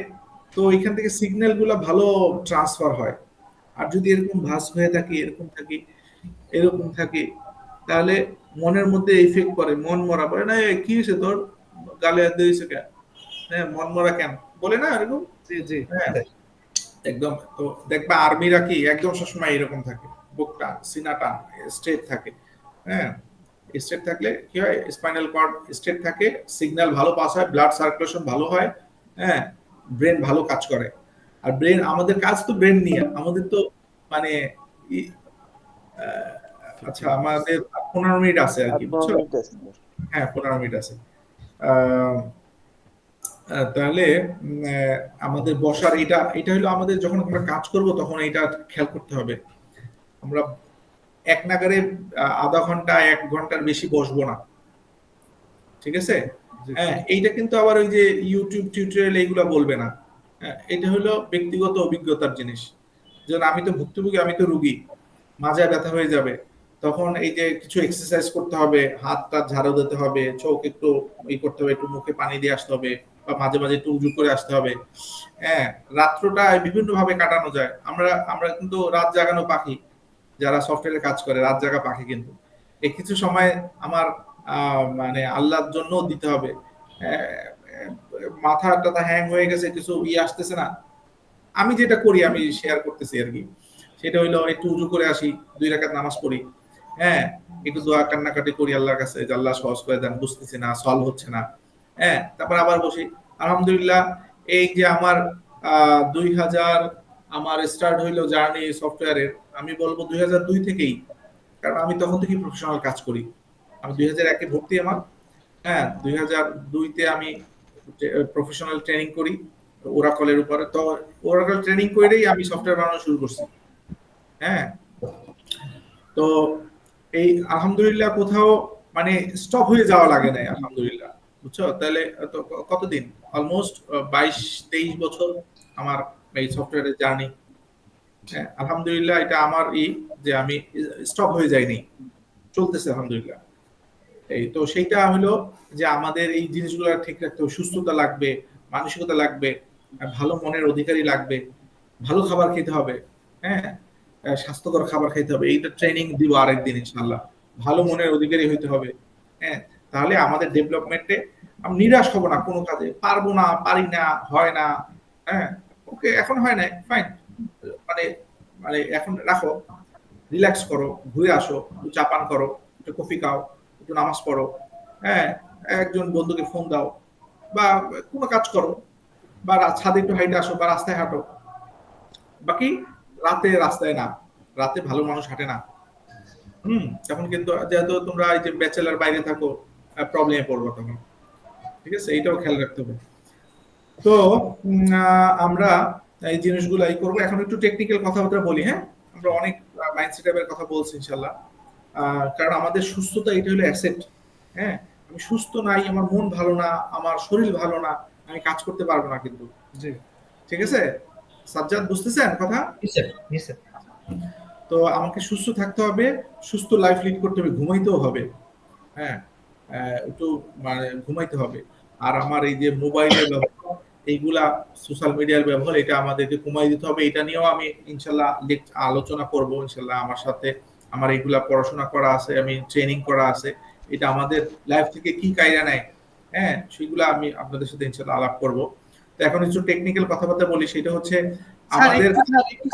তো এখান থেকে সিগন্যাল গুলা ভালো ট্রান্সফার হয়। আর যদি এরকম ভাঁজ হয়ে থাকে, এরকম থাকি, এরকম থাকে, তাহলে মনের মধ্যে ইফেক্ট করে, মন মরা বলে না, "এ, কি হয়েছে তোর, গালে হাত দিয়েছে কেন, হ্যাঁ মন মরা কেন", বলে না এরকম। জি জি। হ্যাঁ, একদম। তো দেখবা আর্মিরা কি একদম সবসময় এরকম থাকে, বুকটা সিনাটা স্ট্রেট থাকে। হ্যাঁ, স্ট্রেট থাকলে কি হয়, স্পাইনাল কর্ড স্ট্রেট থাকে, সিগন্যাল ভালো পাস হয়, ব্লাড সার্কুলেশন ভালো হয়। হ্যাঁ, ব্রেন ভালো কাজ করে। আর ব্রেন, আমাদের কাজ তো ব্রেন নিয়ে, আমাদের তো মানে ই- আহ, আচ্ছা 15 minutes। আমাদের 15 মিনিট আছে আর আর কি, বুঝছো? 15 মিনিট আছে। হ্যাঁ 15 মিনিট আছে। আহ, তাহলে আমাদের বসার এটা এটা হলো আমাদের, যখন আমরা কাজ করব তখন এটা খেয়াল করতে হবে। আমরা এক নাগারে আধা ঘন্টা 1 ঘন্টার বেশি বসবো না, ঠিক আছে? হ্যাঁ, এইটা কিন্তু আবার ওই যে ইউটিউব টিউটোরিয়াল এইগুলা বলবে না। হ্যাঁ, এটা হলো ব্যক্তিগত অভিজ্ঞতার জিনিস। যেমন আমি তো ভুক্তভোগী, আমি তো রুগী, মাজায় ব্যথা হয়ে যাবে, তখন এই যে কিছু এক্সারসাইজ করতে হবে, হাত টাত ঝাড়ু দিতে হবে, চোখ একটু করতে হবে, একটু মুখে পানি দিয়ে আসতে হবে, বা মাঝে মাঝে একটু উজু করে আসতে হবে। হ্যাঁ, রাত্রটা বিভিন্ন ভাবে কাটানো যায়। আমরা আমরা কিন্তু রাত জাগানো পাখি, যারা সফটওয়্যারে কাজ করে রাত জাগা পাখি কিন্তু। এই কিছু সময় আমার মানে আল্লাহর জন্য দিতে হবে। মাথা টাথা হ্যাং হয়ে গেছে, কিছু আসতেছে না, আমি যেটা করি আমি শেয়ার করতেছি আর কি। সেটা হইলো একটু উজু করে আসি, 2 রাকাত নামাজ পড়ি। হ্যাঁ, একটু দোয়া কান্নাকাটি করি আল্লাহর কাছে যে আল্লাহ সহজ করে দেন, বুঝতেছি না, সলভ হচ্ছে না। হ্যাঁ, তারপর আবার বসি। আলহামদুলিল্লাহ, এই যে আমার 2000 আমার স্টার্ট হইলো জার্নি সফটওয়্যারের, আমি বলবো 2002 থেকেই, কারণ আমি তখন থেকেই প্রফেশনাল কাজ করি। আমি 2001-এ ভর্তি আমার। হ্যাঁ, 2002-তে আমি প্রফেশনাল ট্রেনিং করি ওরাকলের উপরে। তো ওরাকল ট্রেনিং করেই আমি সফটওয়্যার বানানো শুরু করছি। হ্যাঁ, তো এই আলহামদুলিল্লাহ কোথাও মানে স্টপ হয়ে যাওয়া লাগে নাই, আলহামদুলিল্লাহ। বুঝছো? তাহলে তো কতদিন, অলমোস্ট 22-23 বছর আমার এই সফটওয়্যারের জার্নি। হ্যাঁ, আলহামদুলিল্লাহ, এটা আমার যে আমি স্টপ হয়ে যাইনি, চলতেছে আলহামদুলিল্লাহ। এই তো সেইটা হলো যে আমাদের এই জিনিসগুলো ঠিক রাখতে হবে, সুস্থতা লাগবে, মানসিকতা লাগবে, ভালো মনের অধিকারী লাগবে, ভালো খাবার খেতে হবে। হ্যাঁ, স্বাস্থ্যকর খাবার খেতে হবে, এইটা ট্রেনিং দিব আরেকদিন ইনশাল্লাহ। ভালো মনের অধিকারী হইতে হবে। হ্যাঁ, তাহলে আমাদের ডেভেলপমেন্টে আমি নিরাশ হব না কোনো কাজে, পারবো না, পারি না, হয় না। হ্যাঁ, ওকে, এখন হয় না, ফাইন, মানে মানে এখন রাখো, রিল্যাক্স করো, ঘুরে আসো, একটু চা পান করো, একটু কফি খাও, একটু নামাজ পড়ো। হ্যাঁ, একজন বন্ধুকে ফোন দাও, বা কোনো কাজ করো, বা ছাদে একটু হাইটে আসো, বা রাস্তায় হাঁটো। বাকি রাতে রাস্তায় না, রাতে ভালো মানুষ হাঁটে না। তখন কিন্তু যেহেতু তোমরা এই যে ব্যাচেলার বাইরে থাকো, প্রবলেমে পড়বো তখন। ঠিক আছে, এইটাও খেয়াল রাখতে হবে। তো আমরা এই জিনিসগুলো করবো। এখন একটু টেকনিক্যাল কথাবার্তা বলি। হ্যাঁ, আমরা অনেক মাইন্ড সেটআপের কথা বলছি ইনশাল্লাহ। কারণ আমাদের সুস্থতা এটা হলো অ্যাসেট। হ্যাঁ, আমি সুস্থ নাই, আমার মন ভালো না, আমার শরীর ভালো না, আমি কাজ করতে পারবো না কিন্তু। জি ঠিক আছে, সাজ্জাদ বুঝতেছেন কথা? জি স্যার। তো আমাকে সুস্থ থাকতে হবে, সুস্থ লাইফ লিড করতে হবে, ঘুমাইতেও হবে। হ্যাঁ, একটু মানে ঘুমাইতে হবে। আর আমার এই যে মোবাইলের ব্যবহার, এইগুলা সোশ্যাল মিডিয়ার ব্যবহার, এটা আমাদেরকে কমাই দিতে হবে। এটা নিয়েও আমি ইনশাল্লাহ আলোচনা করব ইনশাল্লাহ। আমার সাথে আমার এইগুলা পড়াশোনা করা আছে, আমি ট্রেনিং করা আছে, এটা আমাদের লাইফ থেকে কি কায়রা নেয়, হ্যাঁ, সেগুলো আমি আপনাদের সাথে ইনশাল্লাহ আলাপ করব। তো এখন কিছু টেকনিক্যাল কথাবার্তা বলি। সেটা হচ্ছে স্যার, আমাদের,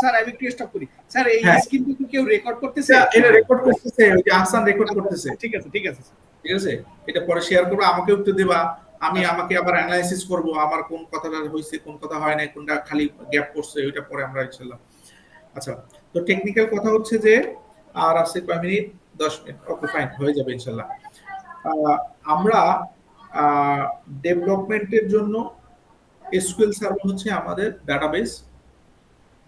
স্যার আমি একটু স্টপ করি। স্যার এই হ্যাঁ, স্ক্রিন কি কেউ রেকর্ড করতেছে? এটা রেকর্ড করতেছে, ওই যে আহসান রেকর্ড করতেছে। ঠিক আছে ঠিক আছে স্যার। ঠিক আছে, এটা পরে শেয়ার করবো, আমাকে একটু দেবা, আমি আমাকে আবার অ্যানালাইসিস করব, আমার কোন কথাটা হয়েছে, কোন কথা হয় না, কোনটা খালি গ্যাপ পড়ছে, ওইটা পরে আমরা ইনশাআল্লাহ। আচ্ছা, তো টেকনিক্যাল কথা হচ্ছে যে আর আছে কয় মিনিট, 10 মিনিট, ওকে ফাইন, হয়ে যাবে ইনশাআল্লাহ। আমরা ডেভেলপমেন্টের জন্য এসকিউএল সার্ভার হচ্ছে আমাদের ডাটাবেস।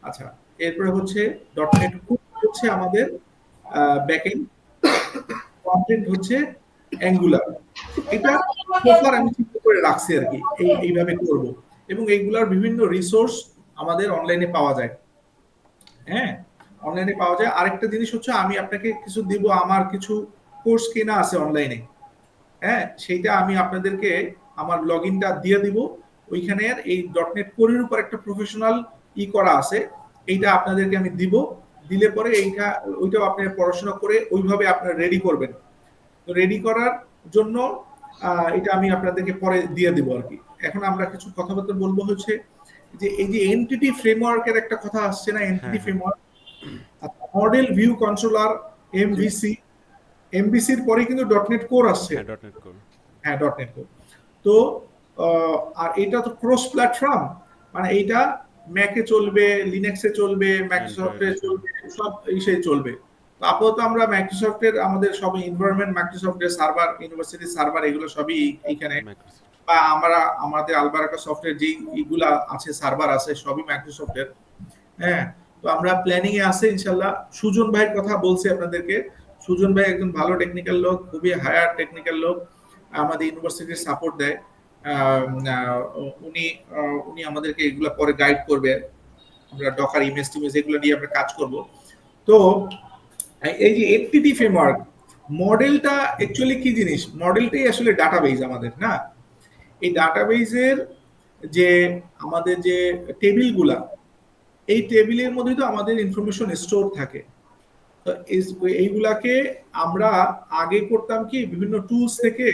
আচ্ছা, এরপরে হচ্ছে .NET Core হচ্ছে আমাদের ব্যাকএন্ড, ফ্রন্ট হচ্ছে অ্যাঙ্গুলার। এটা সোফার আমি চিন্তা করে রাখছি আর কি, এইভাবে করব। এবং এইগুলার বিভিন্ন রিসোর্স আমাদের অনলাইনে পাওয়া যায়। হ্যাঁ, অনলাইনে পাওয়া যায়। আরেকটা জিনিস হচ্ছে আমি আপনাকে কিছু দিব, আমার কিছু কোর্স কেনা আছে অনলাইনে। হ্যাঁ, সেইটা আমি আপনাদেরকে আমার লগইনটা দিয়ে দিব। ওইখানে এই .NET কোরের উপর একটা প্রফেশনাল করা আছে, এইটা আপনাদেরকে আমি দিব। দিলে পরে ওইটাও আপনি পড়াশোনা করে ওইভাবে আপনারা রেডি করবেন। তো রেডি করার জন্য এটা আমি আপনাদেরকে পরে দিয়ে দিব আর কি। এখন আমরা কিছু কথাবার্তা বলবো হচ্ছে যে এই যে এনটিটি ফ্রেমওয়ার্কের একটা কথা আসছে না, এনটিটি হ্যাঁ। Framework, model view controller, MVC. এমভিসির পরে কিন্তু .NET কোর আসছে। হ্যাঁ, .NET Core। হ্যাঁ, .NET কোর। তো আর এটা তো ক্রস প্ল্যাটফর্ম, মানে এইটা ম্যাকে চলবে, লিনাক্সে চলবে, মাইক্রোসফটে Android, চলবে, সব ইসে চলবে। তো আপাতত আমরা মাইক্রোসফটের আমাদের সব এনভায়রনমেন্ট, মাইক্রোসফটের সার্ভার, ইউনিভার্সিটি সার্ভার, এগুলো সবই এইখানে, Microsoft। বা আমাদের আলবারাকা সফটওয়্যার যে এইগুলা আছে, সার্ভার আছে, সবই মাইক্রোসফটের। হ্যাঁ, তো আমরা প্ল্যানিং এ আছে ইনশাআল্লাহ। সুজন ভাইয়ের কথা বলছি আপনাদেরকে। সুজন ভাই একজন ভালো টেকনিক্যাল লোক, খুবই হায়ার টেকনিক্যাল লোক, আমাদের ইউনিভার্সিটির সাপোর্ট দেয়। উনি উনি আমাদেরকে এগুলা পরে গাইড করবে। আমরা ডকার ইমেজ টিমেজ এগুলো নিয়ে আমরা কাজ করব। তো এই যে এনটিটি ফ্রেমওয়ার্ক, মডেলটা অ্যাকচুয়ালি কি জিনিস? মডেলটাই আসলে ডাটাবেজ আমাদের, না? এই ডাটাবেজের যে আমাদের যে টেবিলগুলা, এই টেবিলের মধ্যে তো আমাদের ইনফরমেশন স্টোর থাকে। তো এইগুলাকে আমরা আগে করতাম কি, বিভিন্ন টুলস থেকে,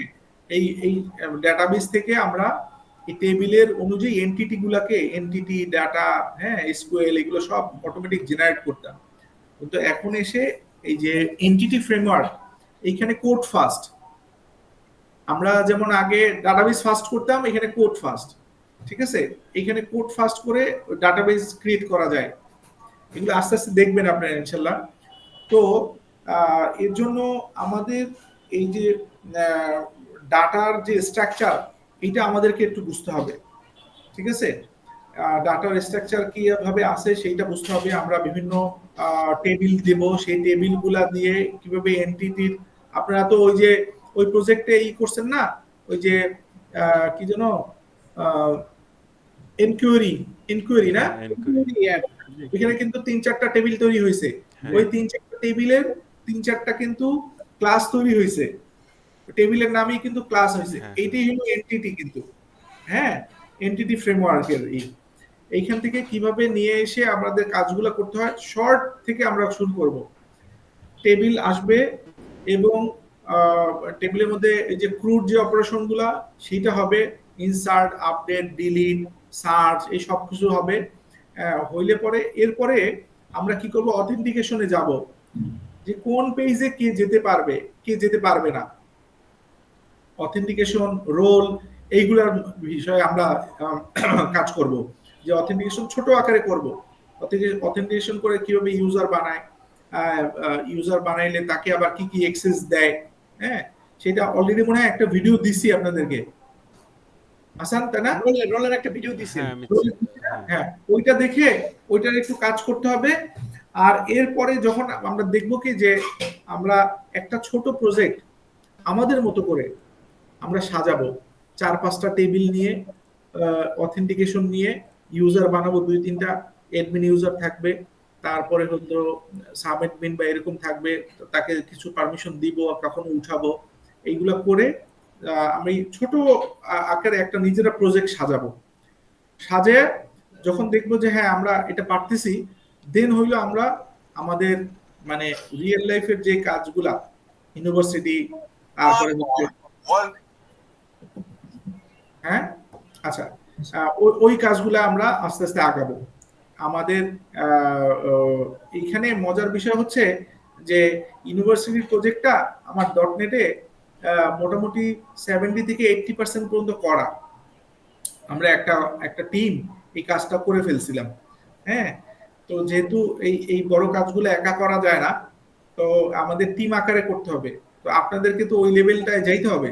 এই ডাটাবেস থেকে আমরা এই টেবিলের অনুযায়ী এনটিটি গুলাকে, এনটিটি ডাটা, হ্যাঁ, এসকিউএল, এগুলো সব অটোমেটিক জেনারেট করতাম। কিন্তু এখন এসে এই যে এনটিটি ফ্রেমওয়ার্ক, এইখানে কোড ফাস্ট। আমরা যেমন আগে ডাটাবেস ফাস্ট করতাম, এখানে কোড ফাস্ট। ঠিক আছে, এখানে কোড ফাস্ট করে ডাটাবেস ক্রিয়েট করা যায়। এগুলো আস্তে আস্তে দেখবেন আপনারা ইনশাল্লাহ। তো এর জন্য আমাদের এই যে ডাটার যে স্ট্রাকচার, এটা আমাদেরকে একটু বুঝতে হবে। ঠিক আছে, ডাটার স্ট্রাকচার কিভাবে আছে সেইটা বুঝতে হবে। আমরা বিভিন্ন টেবিল দেব, সেই টেবিলগুলা দিয়ে কিভাবে এনটিটির, আপনারা তো ওই যে ওই প্রজেক্টে করছেন না, ওই যে কি যেন ইনকোয়ারি না, হ্যাঁ, Enquiry। এখানে কিন্তু 3-4টা টেবিল তৈরি হয়েছে। হ্যাঁ। ওই 3-4টা টেবিলের 3-4টা কিন্তু ক্লাস তৈরি হয়েছে। টেবিলের নামই কিন্তু ক্লাস হয়েছে। হ্যাঁ। এইটাই হলো এনটিটি কিন্তু। হ্যাঁ, এনটিটি ফ্রেমওয়ার্কের এইখান থেকে কিভাবে নিয়ে এসে আমাদের কাজগুলো করতে হয়, শর্ট থেকে আমরা শুরু করব। টেবিল আসবে এবং টেবিলের মধ্যে এই যে ক্রুড যে অপারেশনগুলা, সেটা হবে ইনসার্ট, আপডেট, ডিলিট, সার্চ, এই সব কিছু হবে। হইলে পরে এরপরে আমরা কি করব, অথেন্টিকেশনে যাব, যে কোন পেজে কে যেতে পারবে, কে যেতে পারবে না। অথেন্টিকেশন, রোল, এইগুলার বিষয়ে আমরা কাজ করব। যে অথেন্টিকেশন ছোট আকারে করব, অথেন্টিকেশন করে কিভাবে ইউজার বানায়, ইউজার বানাইলে তাকে আবার কি কি অ্যাক্সেস দেয়। হ্যাঁ, সেটা অলরেডি মনে হয় একটা ভিডিও দিছি আপনাদেরকে, আসান, তাই না? রোলের একটা ভিডিও দিছেন। হ্যাঁ, আমি হ্যাঁ। হ্যাঁ, ওইটা দেখে ওইটার একটু কাজ করতে হবে। আর এরপরে যখন আমরা দেখবো কি যে আমরা একটা ছোট প্রজেক্ট আমাদের মতো করে আমরা সাজাবো, 4-5টা টেবিল নিয়ে, অথেন্টিকেশন নিয়ে, ইউজার বানাবো 2-3টা, অ্যাডমিন ইউজার থাকবে, তারপরে হয়তো সাব অ্যাডমিন বা এরকম থাকবে, তাকে কিছু পারমিশন দিব, কখনো উঠাবো, এইগুলা করে আমি ছোট আকারে একটা নিজেরা প্রজেক্ট সাজাবো। সাজে যখন দেখবো যে হ্যাঁ আমরা এটা পারতেছি, দেন হইলো আমরা আমাদের মানে রিয়েল লাইফের যে কাজগুলা, ইউনিভার্সিটি, তারপরে হচ্ছে, হ্যাঁ, আচ্ছা, ওই কাজগুলো আমরা আস্তে আস্তে আগাবো। আমাদের এইখানে মজার বিষয় হচ্ছে যে ইউনিভার্সিটির প্রজেক্টটা আমার .NET-এ মোটামুটি 70-80% পর্যন্ত করা। আমরা একটা টিম এই কাজটা করে ফেলছিলাম। হ্যাঁ, তো যেহেতু এই বড় কাজগুলো একা করা যায় না, তো আমাদের টিম আকারে করতে হবে। তো আপনাদেরকে তো ওই লেভেলটায় যাইতে হবে।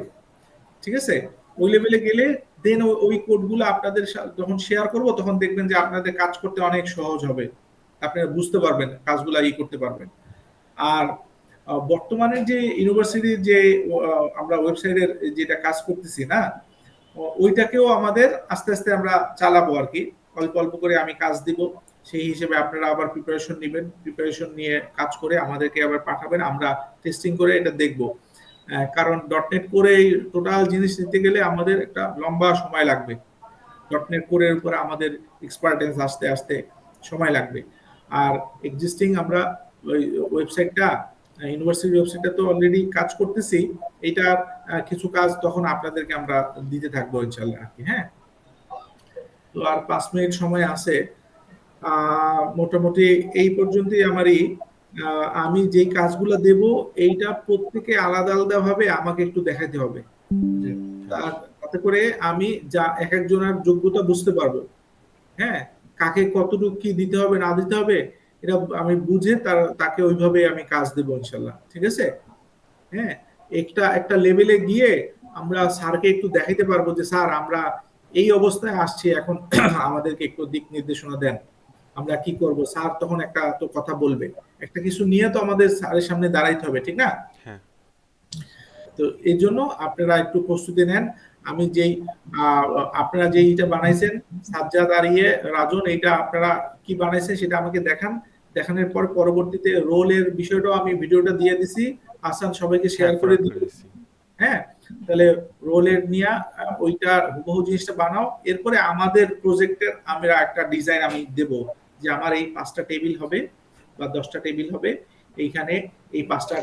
ঠিক আছে, ওই লেভেলে গেলে দেন ওই কোডগুলো আপনাদের যখন শেয়ার করব তখন দেখবেন যে আপনাদের কাজ করতে অনেক সহজ হবে, আপনারা বুঝতে পারবেন, কাজগুলো করতে পারবেন। আর বর্তমানে যে ইউনিভার্সিটির যে আমরা ওয়েবসাইটের যেটা কাজ করতেছি না, ওইটাকেও আমাদের আস্তে আস্তে আমরা চালাবো আর কি, অল্প অল্প করে আমি কাজ দিব। সেই হিসেবে আপনারা আবার প্রিপারেশন নেবেন, প্রিপারেশন নিয়ে কাজ করে আমাদেরকে আবার পাঠাবেন, আমরা টেস্টিং করে এটা দেখব। কারণ ডটনেট করে টোটাল জিনিস নিতে গেলে আমাদের একটা লম্বা সময় লাগবে। ডটনেট কোরের উপরে আমাদের এক্সপার্টেন্স আসতে আসতে সময় লাগবে। আর এক্সিস্টিং আমরা ওই ওয়েবসাইটটা, ইউনিভার্সিটি ওয়েবসাইটটা তো অলরেডি কাজ করতেছি, এইটার কিছু কাজ তখন আপনাদেরকে আমরা দিতে থাকবো ইনশাল্লাহ আর কি। হ্যাঁ, তো আর 5 মিনিট সময় আছে। মোটামুটি এই পর্যন্তই আমারই। আমি যেই কাজগুলো দেব এইটা প্রত্যেকে আলাদা আলাদা ভাবে আমাকে একটু দেখাতে হবে, তাতে করে আমি যা এক একজনের যোগ্যতা বুঝতে পারবো। হ্যাঁ, কাকে কতটুকু কি দিতে হবে না দিতে হবে এটা আমি বুঝে তাকে ওইভাবে আমি কাজ দেবো ইনশাল্লাহ। ঠিক আছে? হ্যাঁ, একটা একটা লেভেলে গিয়ে আমরা স্যারকে একটু দেখাইতে পারবো যে স্যার আমরা এই অবস্থায় আসছি এখন, আমাদেরকে একটু দিক নির্দেশনা দেন, আমরা কি করব। স্যার তখন একটা তো কথা বলবে, একটা কিছু নিয়ে তো আমাদের স্যারের সামনে দাঁড়াইতে হবে, ঠিক না? হ্যাঁ, তো এই জন্য আপনারা একটু প্রস্তুতি নেন। আমি যেই আপনারা যেইটা বানাইছেন সাজ্জাদ আর রাজন, এইটা আপনারা কি বানাইছেন সেটা আমাকে দেখান। দেখানোর পর পরবর্তীতে রোলের বিষয়টাও আমি ভিডিওটা দিয়ে দিছি, আসান সবাইকে শেয়ার করে ফরওয়ার্ড দিই। করে দিছি। হ্যাঁ, তাহলে রোলের নিয়ে ওইটা হুবহু জিনিসটা বানাও। এরপরে আমাদের প্রজেক্টের আমরা একটা ডিজাইন আমি দেব যে আমার এই 5টা টেবিল হবে বা 10টা টেবিল হবে, এইখানে এই 5টা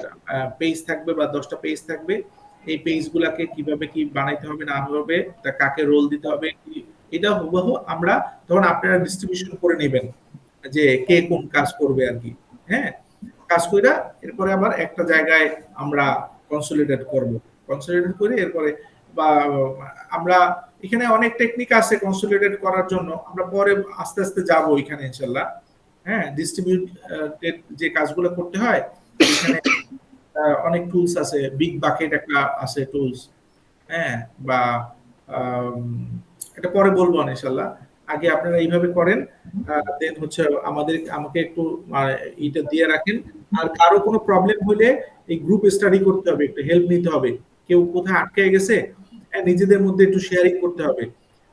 পেজ থাকবে বা 10টা পেজ থাকবে। এই পেজগুলোকে কিভাবে কি বানাইতে হবে না হবে, তা কাকে রোল দিতে হবে, এটা হুবহু আমরা তখন আপনারা ডিস্ট্রিবিউশন করে নেবেন যে কে কোন কাজ করবে আর কি। হ্যাঁ, কাজ কইরা এরপরে আবার একটা জায়গায় আমরা কনসোলিডেট করব। কনসোলিডেট করে এরপরে বা আমরা এখানে অনেক টেকনিক আছে কনসোলিডেট করার জন্য, আমরা পরে আস্তে আস্তে যাব এখানে ইনশাআল্লাহ। হ্যাঁ, ডিস্ট্রিবিউটেড যে কাজগুলো করতে হয় এখানে অনেক টুলস আছে, বিগ বাকেট একটা আছে টুলস। হ্যাঁ, বা এটা পরে বলবো ইনশাআল্লাহ। আগে আপনারা এইভাবে করেন, দেন হচ্ছে আমাকে একটু এটা দিয়ে রাখেন। আর কারো কোনো প্রবলেম হলে এই গ্রুপ স্টাডি করতে হবে, একটু হেল্প নিতে হবে। কেউ কোথায় আটকে গেছে, নিজেদের মধ্যে একটু শেয়ারিং করতে হবে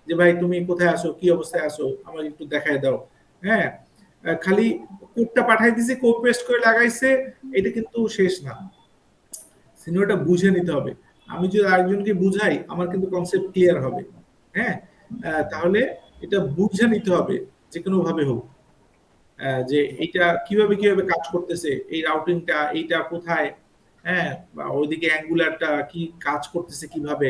যে ভাই তুমি কোথায় আছো, কি অবস্থায় আছো, আমাকে একটু দেখায় দাও। হ্যাঁ, খালি কোডটা পাঠাই দিছি, কোড পেস্ট করে লাগাইছে, এটা কিন্তু শেষ না। সিনিয়রটা বুঝে নিতে হবে। আমি যদি আরেকজনকে বুঝাই আমার কিন্তু কনসেপ্ট ক্লিয়ার হবে। হ্যাঁ, তাহলে এটা বুঝে নিতে হবে যে কোনো ভাবে হোক, যে এইটা কিভাবে কিভাবে কাজ করতেছে, এই রাউটিংটা এইটা কোথায়। হ্যাঁ, বা ওইদিকে অ্যাঙ্গুলারটা কি কাজ করতেছে কিভাবে।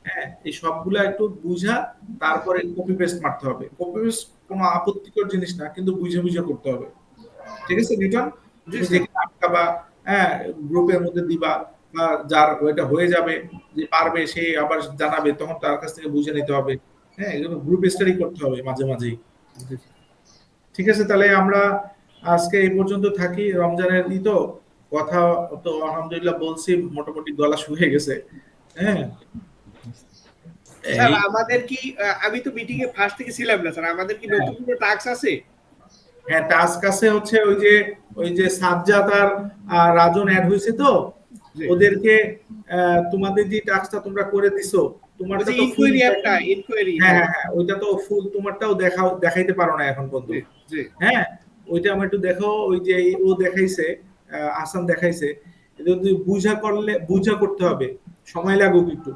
হ্যাঁ, এই সবগুলা একটু বুঝা তারপরে কপি পেস্ট মারতে হবে। কপি পেস্ট কোনো আপত্তিকর জিনিস না, কিন্তু বুঝে বুঝে করতে হবে। ঠিক আছে নিউটন? তুমি যেখানে আটকাবা, হ্যাঁ, গ্রুপের মধ্যে দিবা, বা যার ওইটা হয়ে যাবে, যে পারবে সে আবার জানাবে, তখন তার কাছ থেকে বুঝে নিতে হবে। হ্যাঁ, এগুলো গ্রুপ স্টাডি করতে হবে মাঝে মাঝেই। ঠিক আছে, তাহলে আমরা আজকে এই পর্যন্ত থাকি। রমজানের ই তো কথা তো আলহামদুলিল্লাহ বলছি, মোটামুটি গলা শুকিয়ে গেছে। হ্যাঁ, স্যার এই আমাদের কি আমি তো মিটিং এ ফার্স্ট থেকে ছিলাম না স্যার, আমাদের কি নতুন কোনো টাস্ক আছে? হ্যাঁ, টাস্ক আছে হচ্ছে ওই যে সাজ্জাদ আর রাজন অ্যাড হয়েছে তো, জি। ওদেরকে তোমাদের যে টাস্কটা তোমরা করে দিছো, তোমারটা তো ফুল। ইনকোয়ারি একটা ইনকোয়ারি। হ্যাঁ হ্যাঁ হ্যাঁ, ওইটা তো ফুল, তোমারটাও দেখাইতে পারো না এখন পর্যন্ত। জি জি। হ্যাঁ, ওইটা আমার একটু দেখো। ওই যে ও দেখাইছে, আসান দেখাইছে, এটা যদি বুঝা করতে হবে, সময় লাগুক একটু,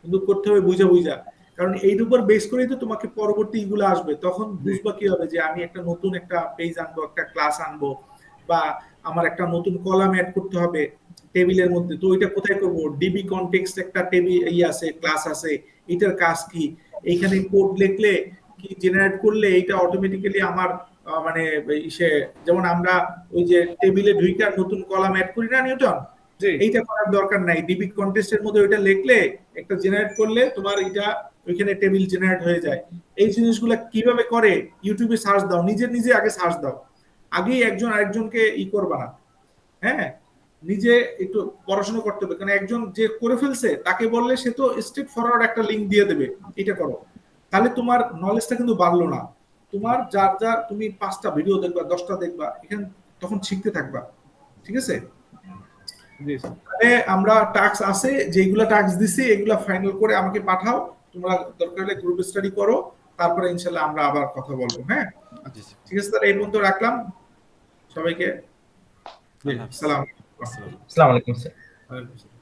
কিন্তু করতে হবে বুঝা বুঝা। কারণ এইর উপর বেস করেই তো তোমাকে পরবর্তী এগুলো আসবে, তখন বুঝবা কি হবে যে আমি একটা নতুন একটা পেজ আনবো, একটা ক্লাস আনবো, বা আমার একটা নতুন কলাম অ্যাড করতে হবে টেবিলের মধ্যে। তো ওইটা কোথায় করবো? ডিবি কনটেক্সট একটা টেবিল আছে, ক্লাস আছে, এটার কাজ কি? এইখানে কোড লিখলে কি জেনারেট করলে এইটা অটোমেটিক্যালি আমার মানে ইসে, যেমন আমরা ওই যে টেবিলে ঢুইকার নতুন কলাম অ্যাড করি না নিউটন, এইটা করার দরকার নাই। ডিবি কন্টেস্টের মধ্যে ওইটা লিখলে একটা জেনারেট করলে তোমার এটা ওইখানে টেবিল জেনারেট হয়ে যায়। এই জিনিসগুলো কিভাবে করে ইউটিউবে সার্চ দাও, নিজে নিজে আগে সার্চ দাও, আগেই একজন আরেকজনকে ই করবা না। হ্যাঁ, নিজে একটু পড়াশোনা করতে হবে, কারণ একজন যে করে ফেলছে তাকে বললে সে তো স্ট্রেট ফরওয়ার্ড একটা লিংক দিয়ে দেবে এটা করো, তাহলে তোমার নলেজটা কিন্তু বাড়লো না। তোমার যার যার তুমি 5টা ভিডিও দেখবা 10টা দেখবা, এখানে তখন শিখতে থাকবা। ঠিক আছে, জি স্যার। তাহলে আমরা টাস্ক আছে যেগুলা টাস্ক দিছি এগুলা ফাইনাল করে আমাকে পাঠাও, তোমরা দরকার হলে গ্রুপ স্টাডি করো, তারপরে ইনশাল্লাহ আমরা আবার কথা বলবো। হ্যাঁ, জি জি। ঠিক আছে, তাহলে এই পর্যন্ত রাখলাম সবাইকে। আল্লাহ হাফেজ। সালাম। আসসালাম। আসসালামু আলাইকুম স্যার। ওয়ালাইকুম আসসালাম।